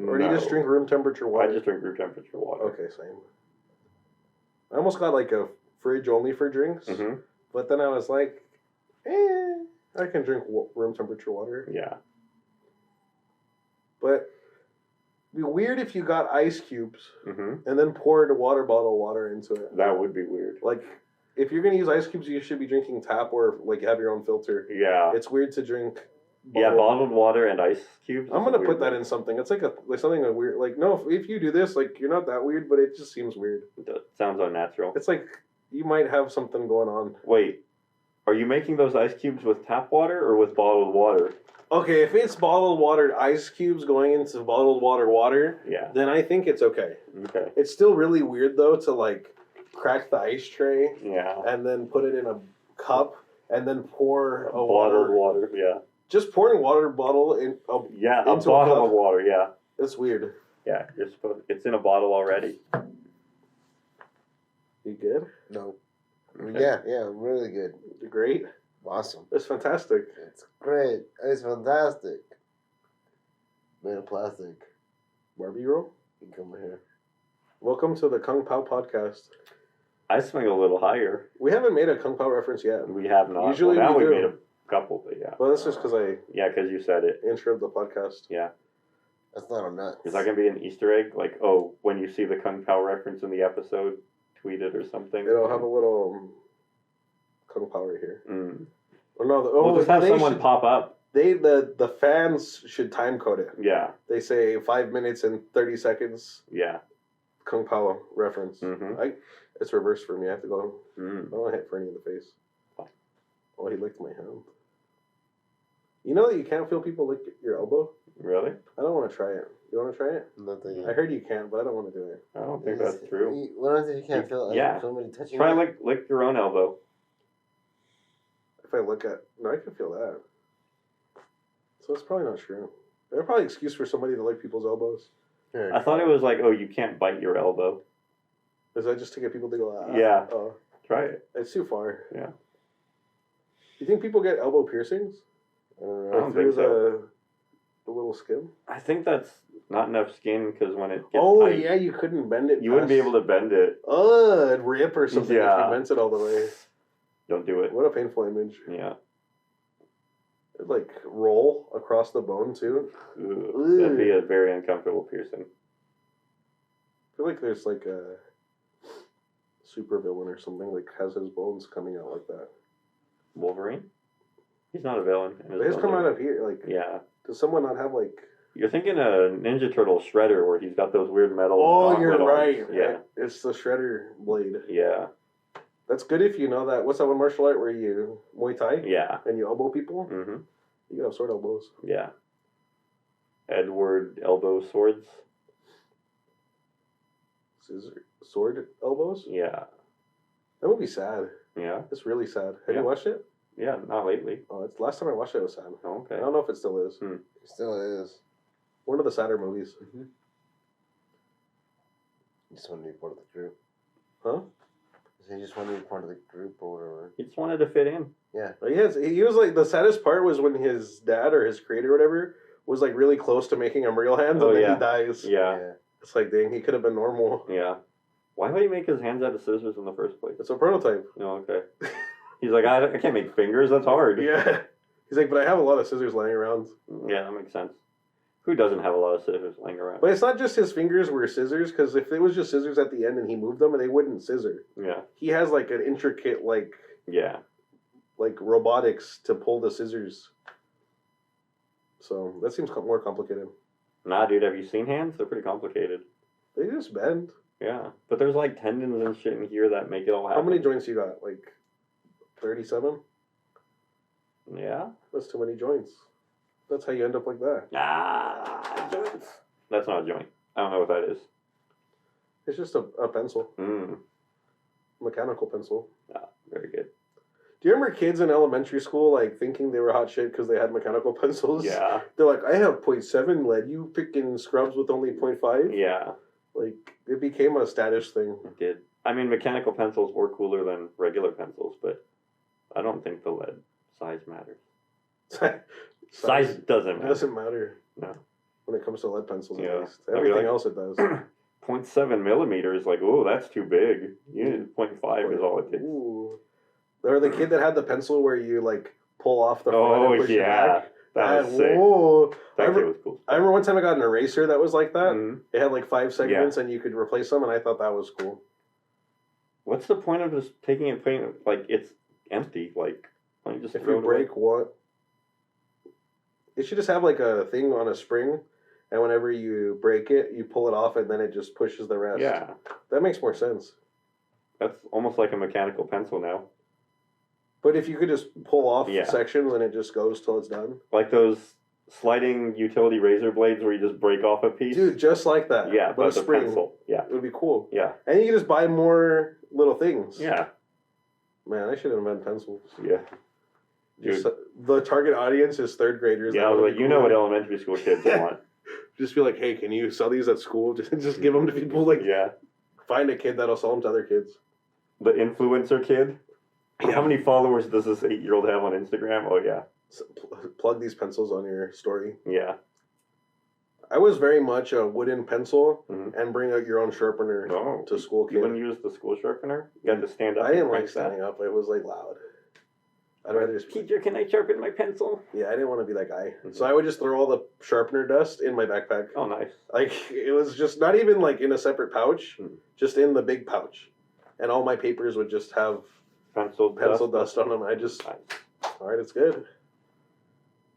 Or do you just drink room temperature water? I just drink room temperature water. Okay, same. I almost got like a fridge only for drinks, Mm-hmm. but then I was like, I can drink room temperature water. Yeah. But it'd be weird if you got ice cubes Mm-hmm. and then poured a water bottle of water into it. That would be weird. Like, if you're gonna use ice cubes, you should be drinking tap or like have your own filter. Yeah. It's weird to drink. Yeah, bottled water and ice cubes. I'm is gonna weird. put that in something. It's like something weird. Like, no, if you do this, like, you're not that weird, but it just seems weird. That sounds unnatural. It's like you might have something going on. Wait, are you making those ice cubes with tap water or with bottled water? Okay, if it's bottled water ice cubes going into bottled water, Yeah. then I think it's okay. Okay. It's still really weird though to like crack the ice tray Yeah. and then put it in a cup and then pour a Bottled water. water. Yeah. Just pouring water bottle in. Yeah. A Into a bottle cup? of water. Yeah. It's weird. Yeah. You're supposed. It's in a bottle already. You good? No. Okay. Yeah, I'm really good. You're great. Awesome. It's fantastic. It's great. It's fantastic. Made of plastic. Barbie girl? You come here. Welcome to the Kung Pao podcast. I swing a little higher. We haven't made a Kung Pao reference yet. We have not. Usually well, now we we've do. made a couple, but yeah. Well, that's just because I Yeah, because you said it. introed the podcast. Yeah. That's not a nut. Is that going to be an Easter egg? Like, oh, when you see the Kung Pao reference in the episode, tweet it or something? It'll have a little Kung Pao right here. Mm. Or no, We'll just have someone should, pop up. the fans should time code it. Yeah. They say 5 minutes and 30 seconds Yeah. Kung Pao reference. Mm-hmm. It's reversed for me. I have to go. Mm. I don't want to hit Fernie in the face. Fine. Oh, he licked my hand. You know that you can't feel people lick your elbow? Really? I don't want to try it. You want to try it? Nothing. I heard you can't, but I don't want to do it. I don't think that's true. What is it you can't feel? Like Yeah. somebody touching Try you? lick your own elbow. If I look at... No, I can feel that. So it's probably not true. They're probably an excuse for somebody to lick people's elbows. Here, I thought it was like, oh, you can't bite your elbow. Is that just to get people to go, ah? Yeah. Oh, Try it. it's too far. Yeah. You think people get elbow piercings? I don't I know. don't Through think so. the little skin? I think that's not enough skin because when it gets Oh, tight, yeah, you couldn't bend it. you wouldn't be able to bend it. Oh, it'd rip or something if Yeah. you bent it all the way. Don't do it. What a painful image. Yeah. It'd like roll across the bone too. Ugh. That'd be a very uncomfortable piercing. I feel like there's like a super villain or something like has his bones coming out like that. Wolverine? He's not a villain. But his come out of here. Like, Yeah. does someone not have like? You're thinking a Ninja Turtle Shredder where he's got those weird metal. Oh, you're gauntlet right. arms. Yeah. It's the shredder blade. Yeah. That's good if you know that. What's that one martial art where you Muay Thai Yeah. and you elbow people? Mm-hmm. You can have sword elbows. Yeah. Edward Elbow Swords. Sword elbows. Yeah. That would be sad. Yeah. It's really sad. Have Yeah. you watched it? Yeah. Not lately. Oh, it's last time I watched it was sad. Oh, okay. I don't know if it still is. It still is. One of the sadder movies. You just want to be part of the group. Huh? So you just want to be part of the group or whatever. He just wanted to fit in. Yeah. He was like, the saddest part was when his dad or his creator or whatever was like really close to making him real hands Oh, and then yeah. he dies. Yeah. It's like, dang, he could have been normal. Yeah. Why would he make his hands out of scissors in the first place? It's a prototype. No, okay. He's like, I can't make fingers. That's hard. Yeah. He's like, but I have a lot of scissors laying around. Yeah, that makes sense. Who doesn't have a lot of scissors laying around? But it's not just his fingers were scissors, because if it was just scissors at the end and he moved them, they wouldn't scissor. Yeah. He has like an intricate Yeah. like robotics to pull the scissors. So that seems more complicated. Nah, dude, have you seen hands? They're pretty complicated. They just bend. Yeah. But there's like tendons and shit in here that make it all happen. How many joints you got? Like 37? Yeah. That's too many joints. That's how you end up like that. Ah, joints. That's not a joint. I don't know what that is. It's just a pencil. Mechanical pencil. Ah, very good. Do you remember kids in elementary school like thinking they were hot shit because they had mechanical pencils? Yeah. They're like, I have 0.7 lead. You picking scrubs with only 0.5? Yeah. Like, it became a status thing. It did. I mean, mechanical pencils were cooler than regular pencils, but I don't think the lead size matters. Size doesn't It matter. doesn't matter. No. When it comes to lead pencils, Yeah. at least. Everything like- else it does. 0.7 millimeters, like, oh, that's too big. You need 0.5 is all it takes. Ooh. Or the kid that had the pencil where you, like, pull off the front Oh, and push it yeah. back. That was sick. Whoa. That kid was cool. I remember one time I got an eraser that was like that. Mhm. It had like 5 segments and you could replace them, and I thought that was cool. What's the point of just taking it, putting it, like, it's empty? Like, why don't you just If throw you it away? break what? It should just have like a thing on a spring, and whenever you break it, you pull it off, and then it just pushes the rest. Yeah. That makes more sense. That's almost like a mechanical pencil now. But if you could just pull off Yeah. sections and it just goes till it's done. Like those sliding utility razor blades where you just break off a piece. Dude, just like that. Yeah, but a it's a spring. pencil. Yeah. It would be cool. Yeah. And you can just buy more little things. Yeah. Man, I should invent pencils. Yeah. Just, Dude. the target audience is 3rd graders. Yeah, that I was wanna like, be you know cool. what elementary school kids want. Just be like, hey, can you sell these at school? Just give them to people. Like, Yeah. find a kid that'll sell them to other kids. The influencer kid. How many followers does this 8-year-old have on Instagram? Oh, yeah. So, plug these pencils on your story. Yeah. I was very much a wooden pencil Mhm. and bring out your own sharpener Oh, to school you kid. wouldn't use the school sharpener? You had to stand up. I and didn't crank like standing up. It was like loud. I'd rather just. Teacher, can I sharpen my pencil? Yeah, I didn't want to be that guy. Mhm. So I would just throw all the sharpener dust in my backpack. Oh, nice. Like, it was just not even like in a separate pouch, Mhm. just in the big pouch. And all my papers would just have Pencil dust on them. I just, Nice. all right, it's good.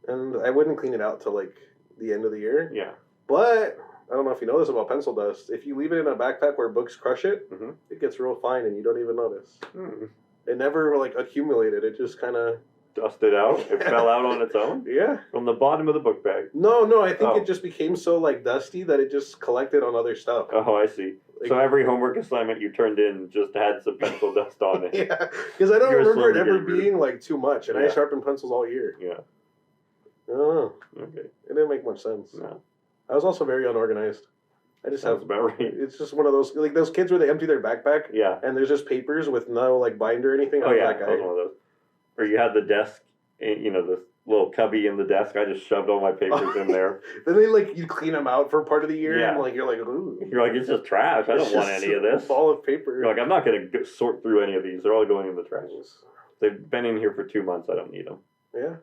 And I wouldn't clean it out till like the end of the year. Yeah. But I don't know if you know this about pencil dust. If you leave it in a backpack where books crush it, Mhm. it gets real fine and you don't even notice. Hmm. It never like accumulated. It just kind of Dusted out. It fell out on its own yeah. from the bottom of the book bag. No. I think Oh. it just became so like dusty that it just collected on other stuff. Oh, I see. Like- So every homework assignment you turned in just had some pencil dust on it. Yeah, because I don't You're remember it slowly ever getting rid of it. being like too much, and I Yeah. sharpened pencils all year. Yeah. I don't know. Okay. It didn't make much sense. No. I was also very unorganized. I just Sounds have. about right. It's just one of those like those kids where they empty their backpack Yeah. and there's just papers with no like binder or anything. Oh I'm yeah. that I was guy. one of those. Or you had the desk, the little cubby in the desk. I just shoved all my papers in there. Then they like you clean them out for part of the year, Yeah. and like you're like, ooh, You're like, it's just trash. I it's don't want just any of a this. ball of paper. You're like, I'm not going to sort through any of these. They're all going in the trash. They've been in here for 2 months. I don't need them. Yeah,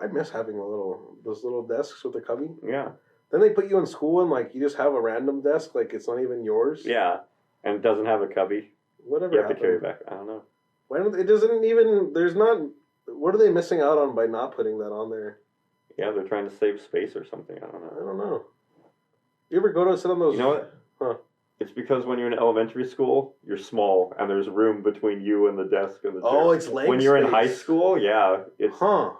I miss having those little desks with the cubby. Yeah. Then they put you in school and like you just have a random desk, like it's not even yours. Yeah. And it doesn't have a cubby. Whatever You have to happened. carry it back. I don't know. Why don't it doesn't even? There's not. What are they missing out on by not putting that on there? Yeah, they're trying to save space or something. I don't I know. don't know. You ever go to sit on those? You know what? Huh. It's because when you're in elementary school, you're small and there's room between you and the desk and the chair. Oh, it's leg When you're in space. high school, yeah, it's Huh.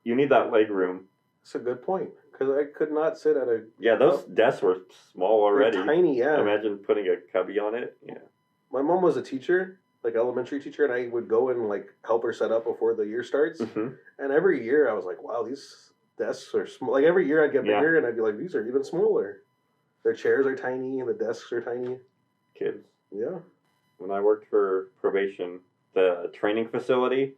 you need that leg room. That's a good point. Because I could not sit at a. Yeah, those desks were small already. They're tiny, yeah. Imagine putting a cubby on it. Yeah. My mom was a teacher, like elementary teacher, and I would go and like help her set up before the year starts. Mm-hmm. And every year I was like, wow, these desks are small. Like every year I'd get Yeah. bigger and I'd be like, these are even smaller. Their chairs are tiny and the desks are tiny. Kids. Yeah. When I worked for probation, the training facility,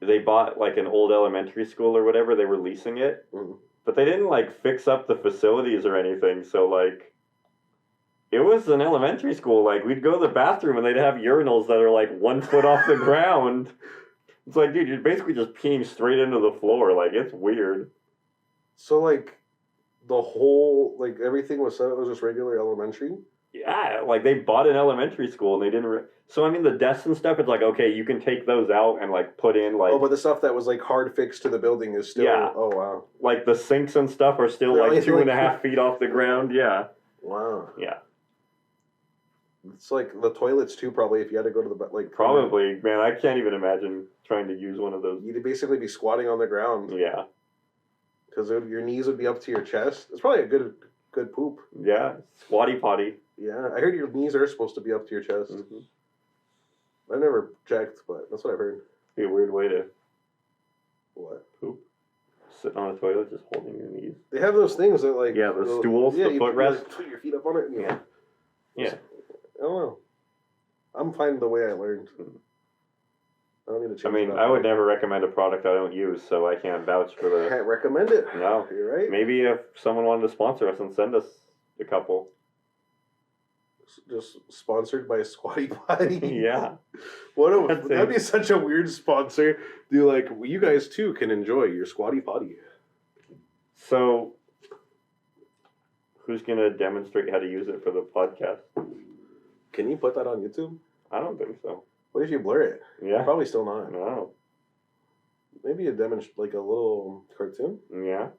they bought like an old elementary school or whatever. They were leasing it, Mm. but they didn't like fix up the facilities or anything. So like, it was an elementary school. Like we'd go to the bathroom and they'd have urinals that are like 1 foot off the ground. It's like, dude, you're basically just peeing straight into the floor. Like it's weird. So like the whole like everything was set up was just regular elementary. Yeah, like they bought an elementary school and they didn't. So I mean, the desks and stuff. It's like, okay, you can take those out and like put in like. Oh, but the stuff that was like hard fixed to the building is still. Yeah. Oh wow. Like the sinks and stuff are still They're like only 2.5 feet off the ground. Yeah. Wow. Yeah. It's like the toilets too. Probably if you had to go to the like. Probably, man. I can't even imagine trying to use one of those. You'd basically be squatting on the ground Yeah. because your knees would be up to your chest. It's probably a good poop. Yeah. Squatty potty. Yeah, I heard your knees are supposed to be up to your chest. Mm-hmm. I've never checked, but that's what I've heard. Be a weird way to What? poop. Sitting on a toilet, just holding your knees. They have those things that like Yeah, the stools, the you footrest. like, put your feet up on it. Yeah. Yeah. I don't know. I'm fine the way I learned. I don't need to change. I mean, it up. I would never recommend a product I don't use, so I can't vouch for the. Can't recommend it. No. You're right. Maybe if someone wanted to sponsor us and send us a couple. Just sponsored by Squatty Potty. Yeah. That's That'd it. be such a weird sponsor. Do like well, you guys too can enjoy your Squatty Potty. So, who's going to demonstrate how to use it for the podcast? Can you put that on YouTube? I don't think so. What if you blur it? Yeah. Probably still not. No. Maybe a like a little cartoon. Yeah.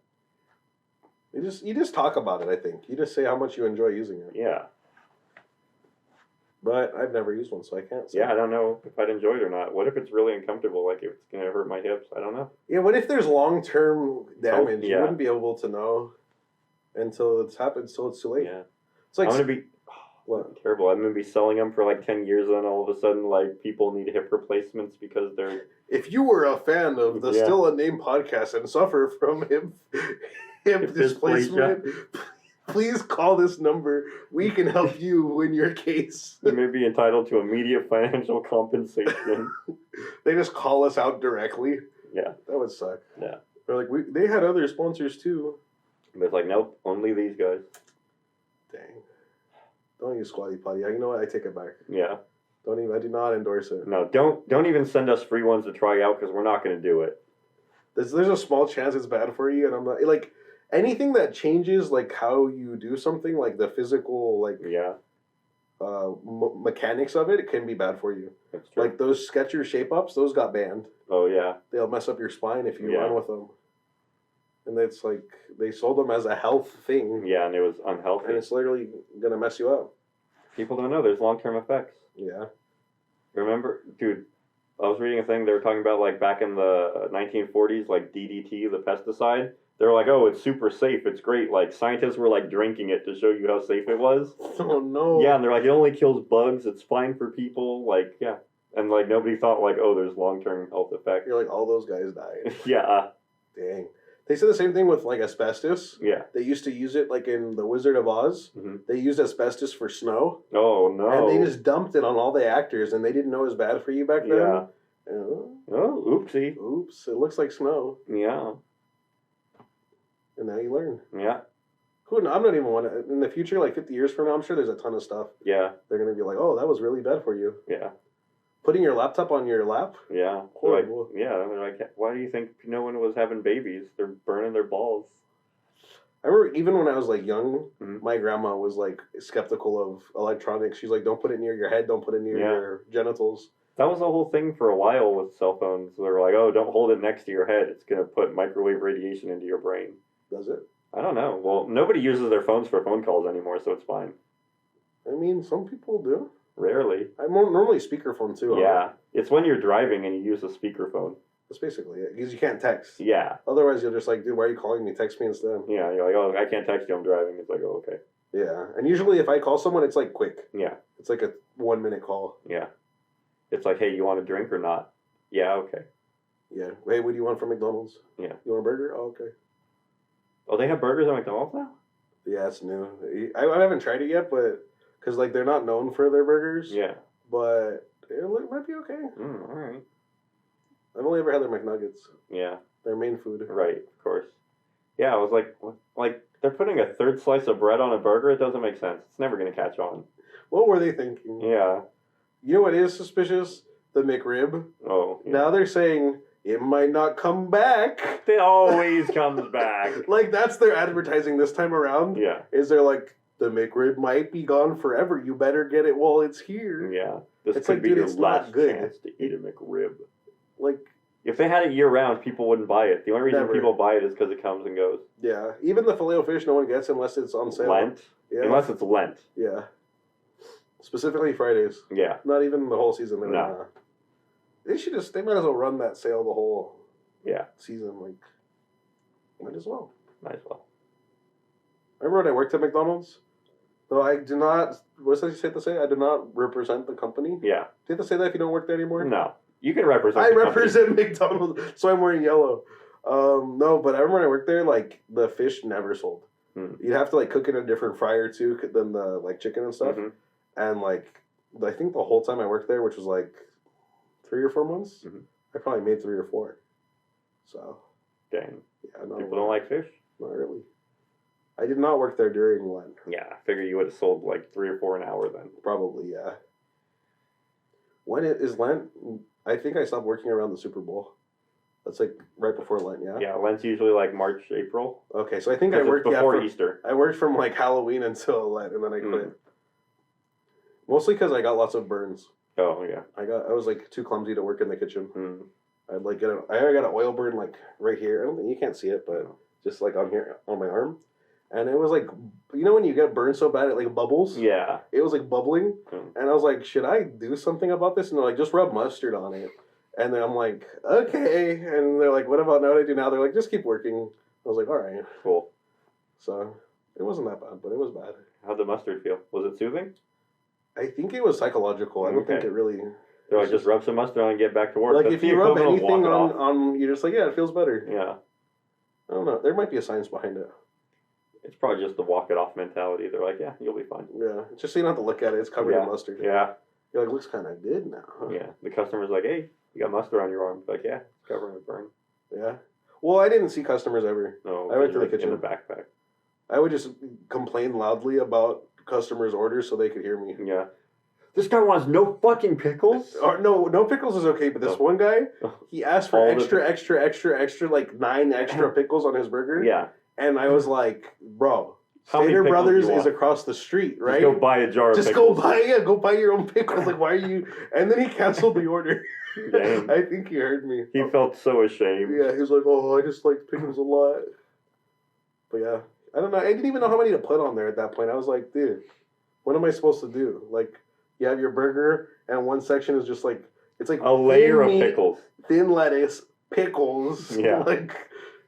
You just talk about it. I think you just say how much you enjoy using it. Yeah. But I've never used one, so I can't say. Yeah, I don't know if I'd enjoy it or not. What if it's really uncomfortable? Like if it's going to hurt my hips? I don't know. Yeah. What if there's long-term damage? yeah. You wouldn't be able to know until it's happened. So it's too late. Yeah. It's like I'm going to be. what? Terrible. I'm going to be selling them for like 10 years, and then all of a sudden, like, people need hip replacements because they're. If you were a fan of the Yeah. Still Unnamed podcast and suffer from hip displacement, please call this number. We can help you win your case. You may be entitled to immediate financial compensation. They just call us out directly. Yeah. That would suck. Yeah. They're like, they had other sponsors too. But it's like, nope, only these guys. Dang. Don't use Squatty Potty. You know what? I take it back. Yeah. Don't even. I do not endorse it. No, don't even send us free ones to try out because we're not going to do it. There's a small chance it's bad for you, and I'm not like anything that changes like how you do something, like the physical like Yeah, mechanics of it. It can be bad for you. that's true. Like those Skechers shape ups, those got banned. Oh yeah, They'll mess up your spine if you Yeah. run with them. And it's like they sold them as a health thing, yeah, and it was and unhealthy. it's literally gonna mess you up. People don't know there's long-term effects. Yeah. Remember, dude, I was reading a thing. They were talking about like back in the 1940s, like DDT, the pesticide. They were like, oh, it's super safe. It's great. Like scientists were like drinking it to show you how safe it was. Oh no. Yeah, and they're like, it only kills bugs. It's fine for people. Like, yeah, and like nobody thought like, oh, there's long-term health effects. You're like, all those guys died. Yeah, Dang. They said the same thing with like asbestos. yeah. They used to use it like in The Wizard of Oz. Mhm. They used asbestos for snow. Oh no. And they just dumped it on all the actors, and they didn't know it was bad for you back then. Yeah. Oh, Oh, oopsie. oops, it looks like snow. Yeah. And now you learn. Yeah. I'm not even one. In the future, like 50 years from now, I'm sure there's a ton of stuff. Yeah. They're going to be like, oh, that was really bad for you. Yeah. Putting your laptop on your lap? Yeah. Horrible. They're like, why do you think no one was having babies? They're burning their balls. I remember even when I was like young, Mhm. my grandma was like skeptical of electronics. She's like, don't put it near your head, don't put it near Yeah. your genitals. That was the whole thing for a while with cell phones. They were like, oh, don't hold it next to your head. It's going to put microwave radiation into your brain. Does it? I don't know. Well, nobody uses their phones for phone calls anymore, so it's fine. I mean, some people do. Rarely. I'm normally speakerphone too. Yeah. It's when you're driving and you use a speakerphone. That's basically it. Because you can't text. Yeah. Otherwise, you're just like, dude, why are you calling me? Text me instead. Yeah. You're like, oh, I can't text you. I'm driving. It's like, oh, okay. Yeah. And usually, if I call someone, it's like quick. Yeah. It's like a 1 minute call. Yeah. It's like, hey, you want a drink or not? Yeah, okay. Yeah. Hey, what do you want from McDonald's? Yeah. You want a burger? Oh, okay. Oh, they have burgers at McDonald's now? Yeah, it's new. I haven't tried it yet, but because like they're not known for their burgers. Yeah. But it might be okay. All right. I've only ever had their McNuggets. Yeah. Their main food. Right, of course. Yeah, I was like, what? Like, they're putting a third slice of bread on a burger? It doesn't make sense. It's never going to catch on. What were they thinking? Yeah. You know what is suspicious? The McRib. Oh. Yeah. Now they're saying it might not come back. It always comes back. Like that's their advertising this time around. Yeah. Is they're like the McRib might be gone forever. You better get it while it's here. Yeah. This It's could like, be dude, your it's not last good. chance to eat a McRib. Like If they had it year round, people wouldn't buy it. The only reason Never. people buy it is because it comes and goes. yeah, even the Filet-O-Fish no one gets unless it's on sale. Lent? Yeah. Unless it's Lent. Yeah. Specifically Fridays. Yeah. Not even the whole season. They're No. like, nah. They might as well run that sale the whole Yeah. season. Like, might as well. Might as well. Remember when I worked at McDonald's? Though I do not, what does it say? I do not represent the company. Do Yeah. you have to say that if you don't work there anymore? No. You can represent I the company. represent McDonald's, so I'm wearing yellow. No, but I remember when I worked there, like, the fish never sold. Hmm. You'd have to, like, cook in a different fryer, too, than the, like, chicken and stuff. Mhm. And, like, I think the whole time I worked there, which was, like, 3 or 4 months, Mhm. I probably made 3 or 4. So, Dang. yeah, no. People don't like fish? Not really. I did not work there during Lent. Yeah. I figure you would have sold like 3 or 4 an hour then. Probably, yeah. When it is Lent, I think I stopped working around the Super Bowl. That's like right before Lent, yeah? Yeah. Lent's usually like March, April. Okay, so I think I 'Cause it's worked before from, Easter. I worked from like Halloween until Lent, and then I quit. Mostly because I got lots of burns. Oh yeah. I was like too clumsy to work in the kitchen. Mm. I'd like I got an oil burn like right here. I don't think you can't see it, but just like on here on my arm. And it was like, you know when you get burned so bad it like bubbles? Yeah. It was like bubbling. Mm. And I was like, should I do something about this? And they're like, just rub mustard on it. And then I'm like, okay. And they're like, what about now? What do I do now? They're like, just keep working. I was like, all right. Cool. So it wasn't that bad, but it was bad. How'd the mustard feel? Was it soothing? I think it was psychological. I don't think Okay. it really. They're like, just rub some mustard on and get back to work. Like That's if the you rub equivalent of anything walk it off. on, you're just like, yeah, it feels better. Yeah. I don't know. There might be a science behind it. It's probably just the walk it off mentality. They're like, yeah, you'll be fine. Yeah, just so you don't have to look at it. It's covered Yeah. in mustard. Yeah. You're like, looks kind of good now. Huh? Yeah. The customer's like, hey, you got mustard on your arm. Like, yeah, it's covering the burn. Yeah. Well, I didn't see customers ever. No, I went to the in kitchen. the backpack. I would just complain loudly about customers' orders so they could hear me. Yeah. This guy wants no fucking pickles? Or no pickles is okay, but this one guy, he asked for extra, like 9 extra pickles on his burger. Yeah. And I was like, bro, How many Stater pickles Brothers do you is want? across the street, right? Just go buy a jar of pickles. Go buy your own pickles. Like, why are you? And then he canceled the order. Dang. I think he heard me. He felt so ashamed. Yeah, he was like, oh, I just like pickles a lot. But yeah, I don't know. I didn't even know how many to put on there at that point. I was like, dude, what am I supposed to do? Like, you have your burger, and one section is just like, it's like A layer of meat, pickles. thin lettuce, pickles. Yeah. Like,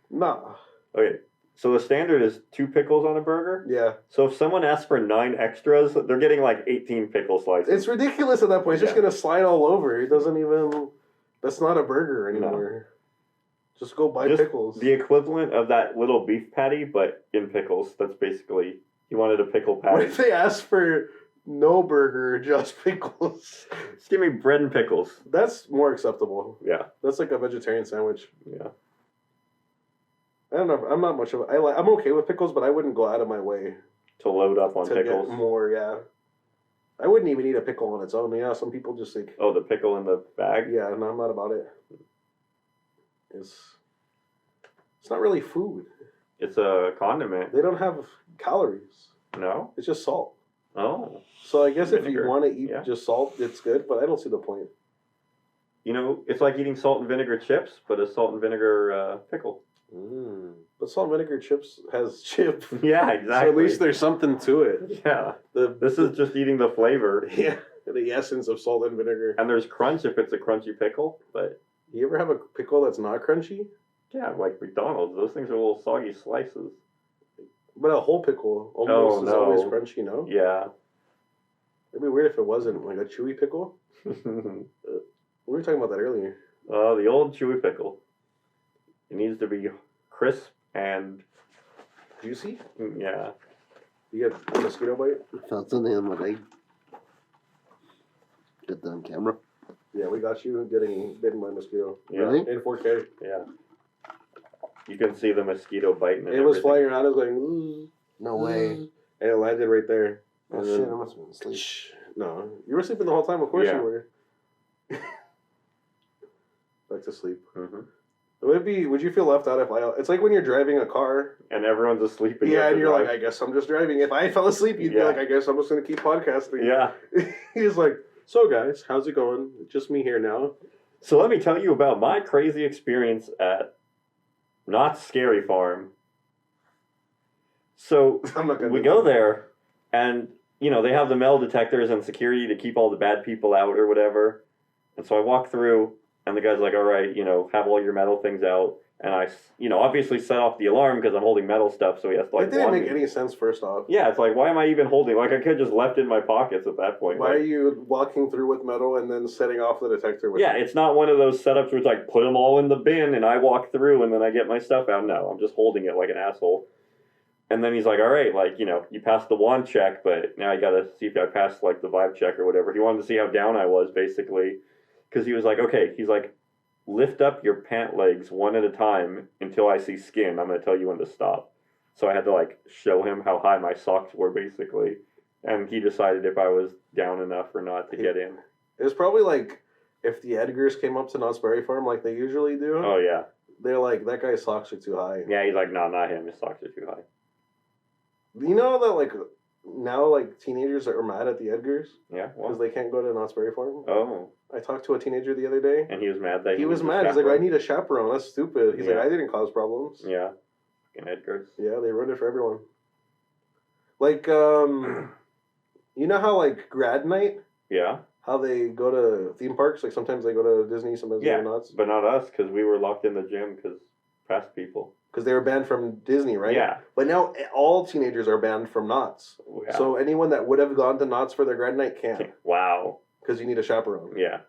nah. Okay, so the standard is 2 pickles on a burger? Yeah. So if someone asks for 9 extras, they're getting like 18 pickle slices. It's ridiculous at that point. It's just going to slide all over. It doesn't even, that's not a burger anymore. No. Just go buy pickles. The equivalent of that little beef patty, but in pickles. That's basically, you wanted a pickle patty. What if they ask for no burger, just pickles? Just give me bread and pickles. That's more acceptable. Yeah. That's like a vegetarian sandwich. Yeah. I don't know. I'm not much of a... I'm okay with pickles, but I wouldn't go out of my way To load up on to pickles. get more, yeah. I wouldn't even eat a pickle on its own. Yeah, some people just like... Oh, the pickle in the bag? Yeah, no, I'm not about it. It's not really food. It's a condiment. They don't have calories. No? It's just salt. Oh. So I guess if Vinegar. you want to eat Yeah. just salt, it's good, but I don't see the point. You know, it's like eating salt and vinegar chips, but a salt and vinegar pickle. But salt and vinegar chips has chip. Yeah, exactly. So at least there's something to it. Yeah. The This is just eating the flavor. Yeah, the essence of salt and vinegar. And there's crunch if it's a crunchy pickle, but You ever have a pickle that's not crunchy? yeah, like McDonald's, those things are little soggy slices. But a whole pickle almost is no. always crunchy, no? Yeah. It'd be weird if it wasn't, like a chewy pickle. We were talking about that earlier. The old chewy pickle. It needs to be crisp and Juicy? yeah. You get a mosquito bite? I felt something on my leg. Get that on camera. Yeah, we got you getting bitten by a mosquito. Yeah. Really? In 4K. Yeah. You can see the mosquito biting. It was flying around, it was going, ooh, No way. and it landed right there. Oh And shit, then- I must have been asleep. Shh. No, you were sleeping the whole time. Of course Yeah. you were. Back to sleep. Mm-hmm. Would you feel left out if I? It's like when you're driving a car. And everyone's asleep. And Yeah, and you're like, drive. I guess I'm just driving. If I fell asleep, you'd be Yeah. like, I guess I'm just gonna keep podcasting. Yeah. He's like, so guys, how's it going? Just me here now. So let me tell you about my crazy experience at Not Scary Farm. So I'm not gonna. we go there, and you know they have the metal detectors and security to keep all the bad people out or whatever. And so I walk through, and the guy's like, "All right, you know, have all your metal things out." And I, you know, obviously set off the alarm because I'm holding metal stuff, so he has to like. It didn't warn make me. any sense. First off, Yeah, it's like, why am I even holding? Like, I could have just left it in my pockets at that point. why Like, are you walking through with metal and then setting off the detector with? yeah, it's not one of those setups where it's like, put them all in the bin and I walk through and then I get my stuff out. No, I'm just holding it like an asshole. And then he's like, all right, like, you know, you passed the wand check, but now I got to see if I passed, like, the vibe check or whatever. He wanted to see how down I was, basically. Because he was like, okay, he's like, lift up your pant legs one at a time until I see skin. I'm going to tell you when to stop. So I had to, like, show him how high my socks were, basically. And he decided if I was down enough or not to get in. It was probably like if the Edgars came up to Knott's Berry Farm like they usually do. Oh, yeah. They're like, that guy's socks are too high. Yeah, he's like, no, not him. His socks are too high. You know that like now like teenagers are mad at the Edgars Yeah, because well. they can't go to Knott's Berry Farm. Oh, I talked to a teenager the other day. and he was mad that He was a mad. He's like, I chaperone. need a chaperone. That's stupid. He's like, Yeah. I didn't cause problems. Yeah. Fucking Edgar's. Yeah, they ruined it for everyone. Like, you know how like grad night, Yeah. how they go to theme parks? Like sometimes they go to Disney, sometimes they Yeah. go to Knott's. But not us, because we were locked in the gym because past people. Because they were banned from Disney, right? Yeah. But now all teenagers are banned from Knott's. Yeah. So anyone that would have gone to Knott's for their grad night can't. Wow. Because you need a chaperone. Yeah.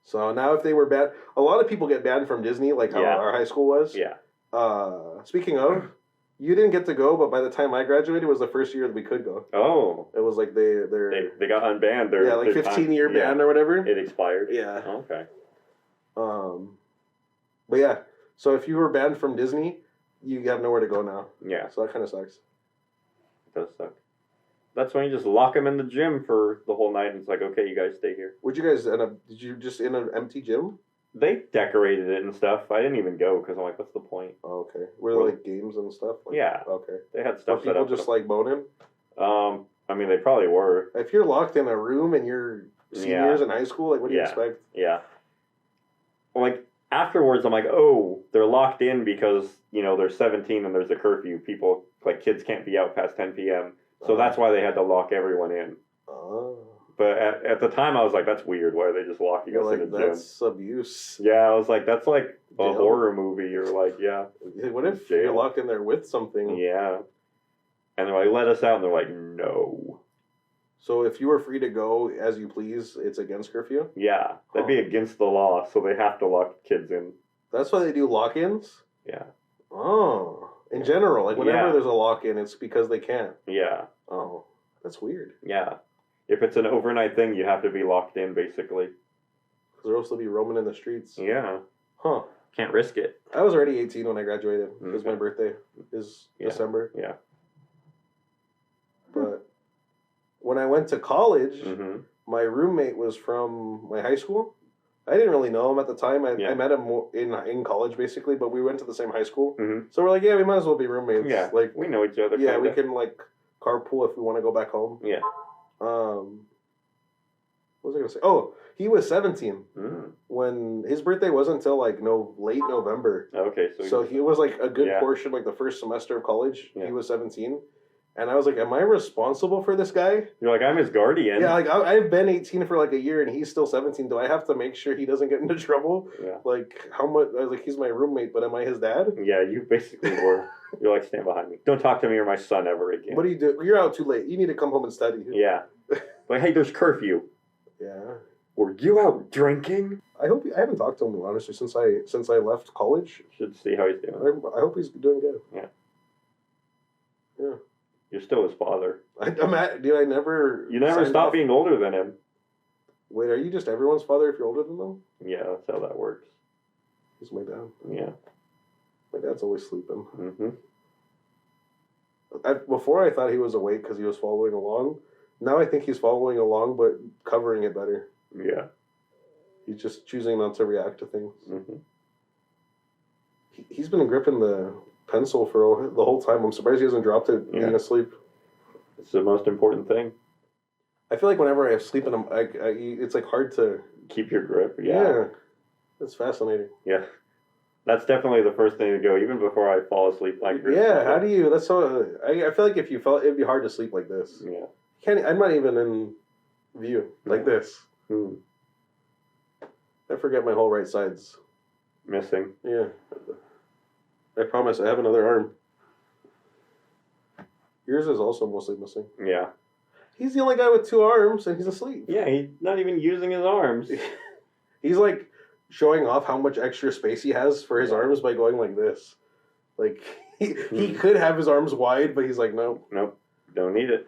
So now if they were banned, a lot of people get banned from Disney, like how Yeah. our high school was. Yeah. Speaking of, you didn't get to go, but by the time I graduated, it was the first year that we could go. Oh. It was like they're They got unbanned. yeah, like 15-year ban or whatever. It expired. Yeah. Okay. But yeah, So if you were banned from Disney, you have nowhere to go now. Yeah, So that kind of sucks. it does suck. That's when you just lock them in the gym for the whole night, and it's like, okay, you guys stay here. Would you guys end up? Did you just in an empty gym? They decorated it and stuff. I didn't even go because I'm like, what's the point? Oh, okay. Were there like games and stuff? Like, yeah. Okay. They had Were stuff set people up. just like boning? I mean, they probably were. If you're locked in a room and you're seniors in high school, like what do you expect? Yeah. Like afterwards, I'm like, oh, they're locked in because they're 17 and there's a curfew. People like kids can't be out past 10 p.m. So that's why they had to lock everyone in. Oh. But at the time, I was like, that's weird. Why are they just locking us in a gym? That's abuse. Yeah, I was like, that's like a Jail. horror movie or like, yeah. What if Jail. you're locked in there with something? Yeah. And they're like, let us out. And they're like, no. So if you were free to go as you please, it's against curfew? Yeah. That'd be against the law. So they have to lock kids in. That's why they do lock-ins? Yeah. Oh. In general, like whenever there's a lock-in, it's because they can't. Yeah. Oh. That's weird. Yeah. If it's an overnight thing, you have to be locked in, basically. Because or else they'll be roaming in the streets. Yeah. Huh. Can't risk it. I was already 18 when I graduated because my birthday is December. Yeah. But when I went to college, Mm-hmm. my roommate was from my high school. I didn't really know him at the time. I met him in college, basically, but we went to the same high school. Mm-hmm. So we're like, yeah, we might as well be roommates. Yeah. Like, we know each other. yeah, kinda. we can, like, carpool if we want to go back home. Yeah. What was I going to say? Oh, he was 17 when his birthday wasn't until, like, late November. Okay. So he was, like, a good portion, like, the first semester of college. Yeah. He was 17. And I was like, am I responsible for this guy? You're like, I'm his guardian. Yeah, like, I've been 18 for, like, a year, and he's still 17. Do I have to make sure he doesn't get into trouble? Yeah. Like, how much? I was like, he's my roommate, but am I his dad? Yeah, you basically were. You're like, stand behind me. Don't talk to me or my son ever again. What do you do? You're out too late. You need to come home and study. Yeah. Like, hey, there's curfew. Yeah. Were you out drinking? I haven't talked to him, honestly, since I left college. Should see how he's doing. I hope he's doing good. Yeah. Yeah. You're still his father. I never... You never stopped being older than him. Wait, are you just everyone's father if you're older than them? Yeah, that's how that works. He's my dad. Yeah. My dad's always sleeping. Mm-hmm. Before I thought he was awake because he was following along. Now I think he's following along, but covering it better. Yeah. He's just choosing not to react to things. Mm-hmm. He's been gripping the pencil for the whole time. I'm surprised he hasn't dropped it being asleep. It's the most important thing. I feel like whenever I sleep in him, it's like hard to keep your grip. Yeah. It's fascinating. Yeah. That's definitely the first thing to go, even before I fall asleep. Like how do you? That's so. I feel like if you felt, it'd be hard to sleep like this. Yeah. I'm not even in view like this. I forget my whole right side's missing. Yeah. I promise I have another arm. Yours is also mostly missing. Yeah. He's the only guy with 2 arms and he's asleep. Yeah, he's not even using his arms. He's like showing off how much extra space he has for his arms by going like this. Like he could have his arms wide, but he's like, nope. Nope. Don't need it.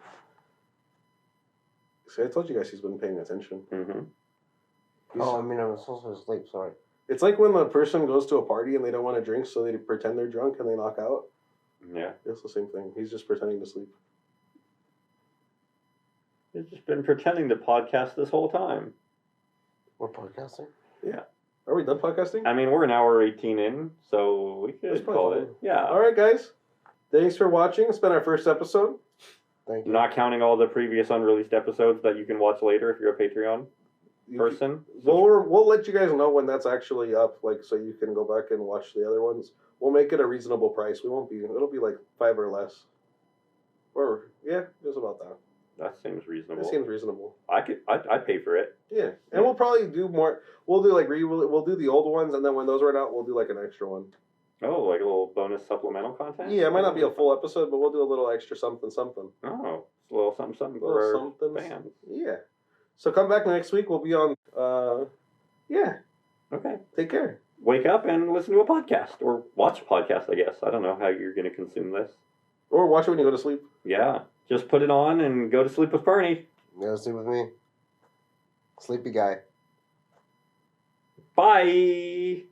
See, I told you guys he's been paying attention. Mm-hmm. I'm supposed to sleep, sorry. It's like when the person goes to a party and they don't want to drink, so they pretend they're drunk and they knock out. Yeah. It's the same thing. He's just pretending to sleep. He's just been pretending to podcast this whole time. We're podcasting? Yeah. Are we done podcasting? I mean, we're an hour 18 in, so we could call it. Yeah. All right, guys. Thanks for watching. It's been our first episode. Thank you. Not counting all the previous unreleased episodes that you can watch later if you're a Patreon person. We'll let you guys know when that's actually up, like, so you can go back and watch the other ones. We'll make it a reasonable price. It'll be like $5 or less. Or yeah, just about that. That seems reasonable. That seems reasonable. I'd pay for it. Yeah, and we'll probably do more. We'll do like we'll do the old ones, and then when those run out, we'll do like an extra one. Oh, like a little bonus supplemental content? Yeah, it might not be a full episode, but we'll do a little extra something. Oh, it's a little something for our fans. Yeah. So come back next week. We'll be on. Yeah. Okay. Take care. Wake up and listen to a podcast, or watch a podcast. I guess I don't know how you're going to consume this. Or watch it when you go to sleep. Yeah. Just put it on and go to sleep with Bernie. Go to sleep with me. Sleepy guy. Bye.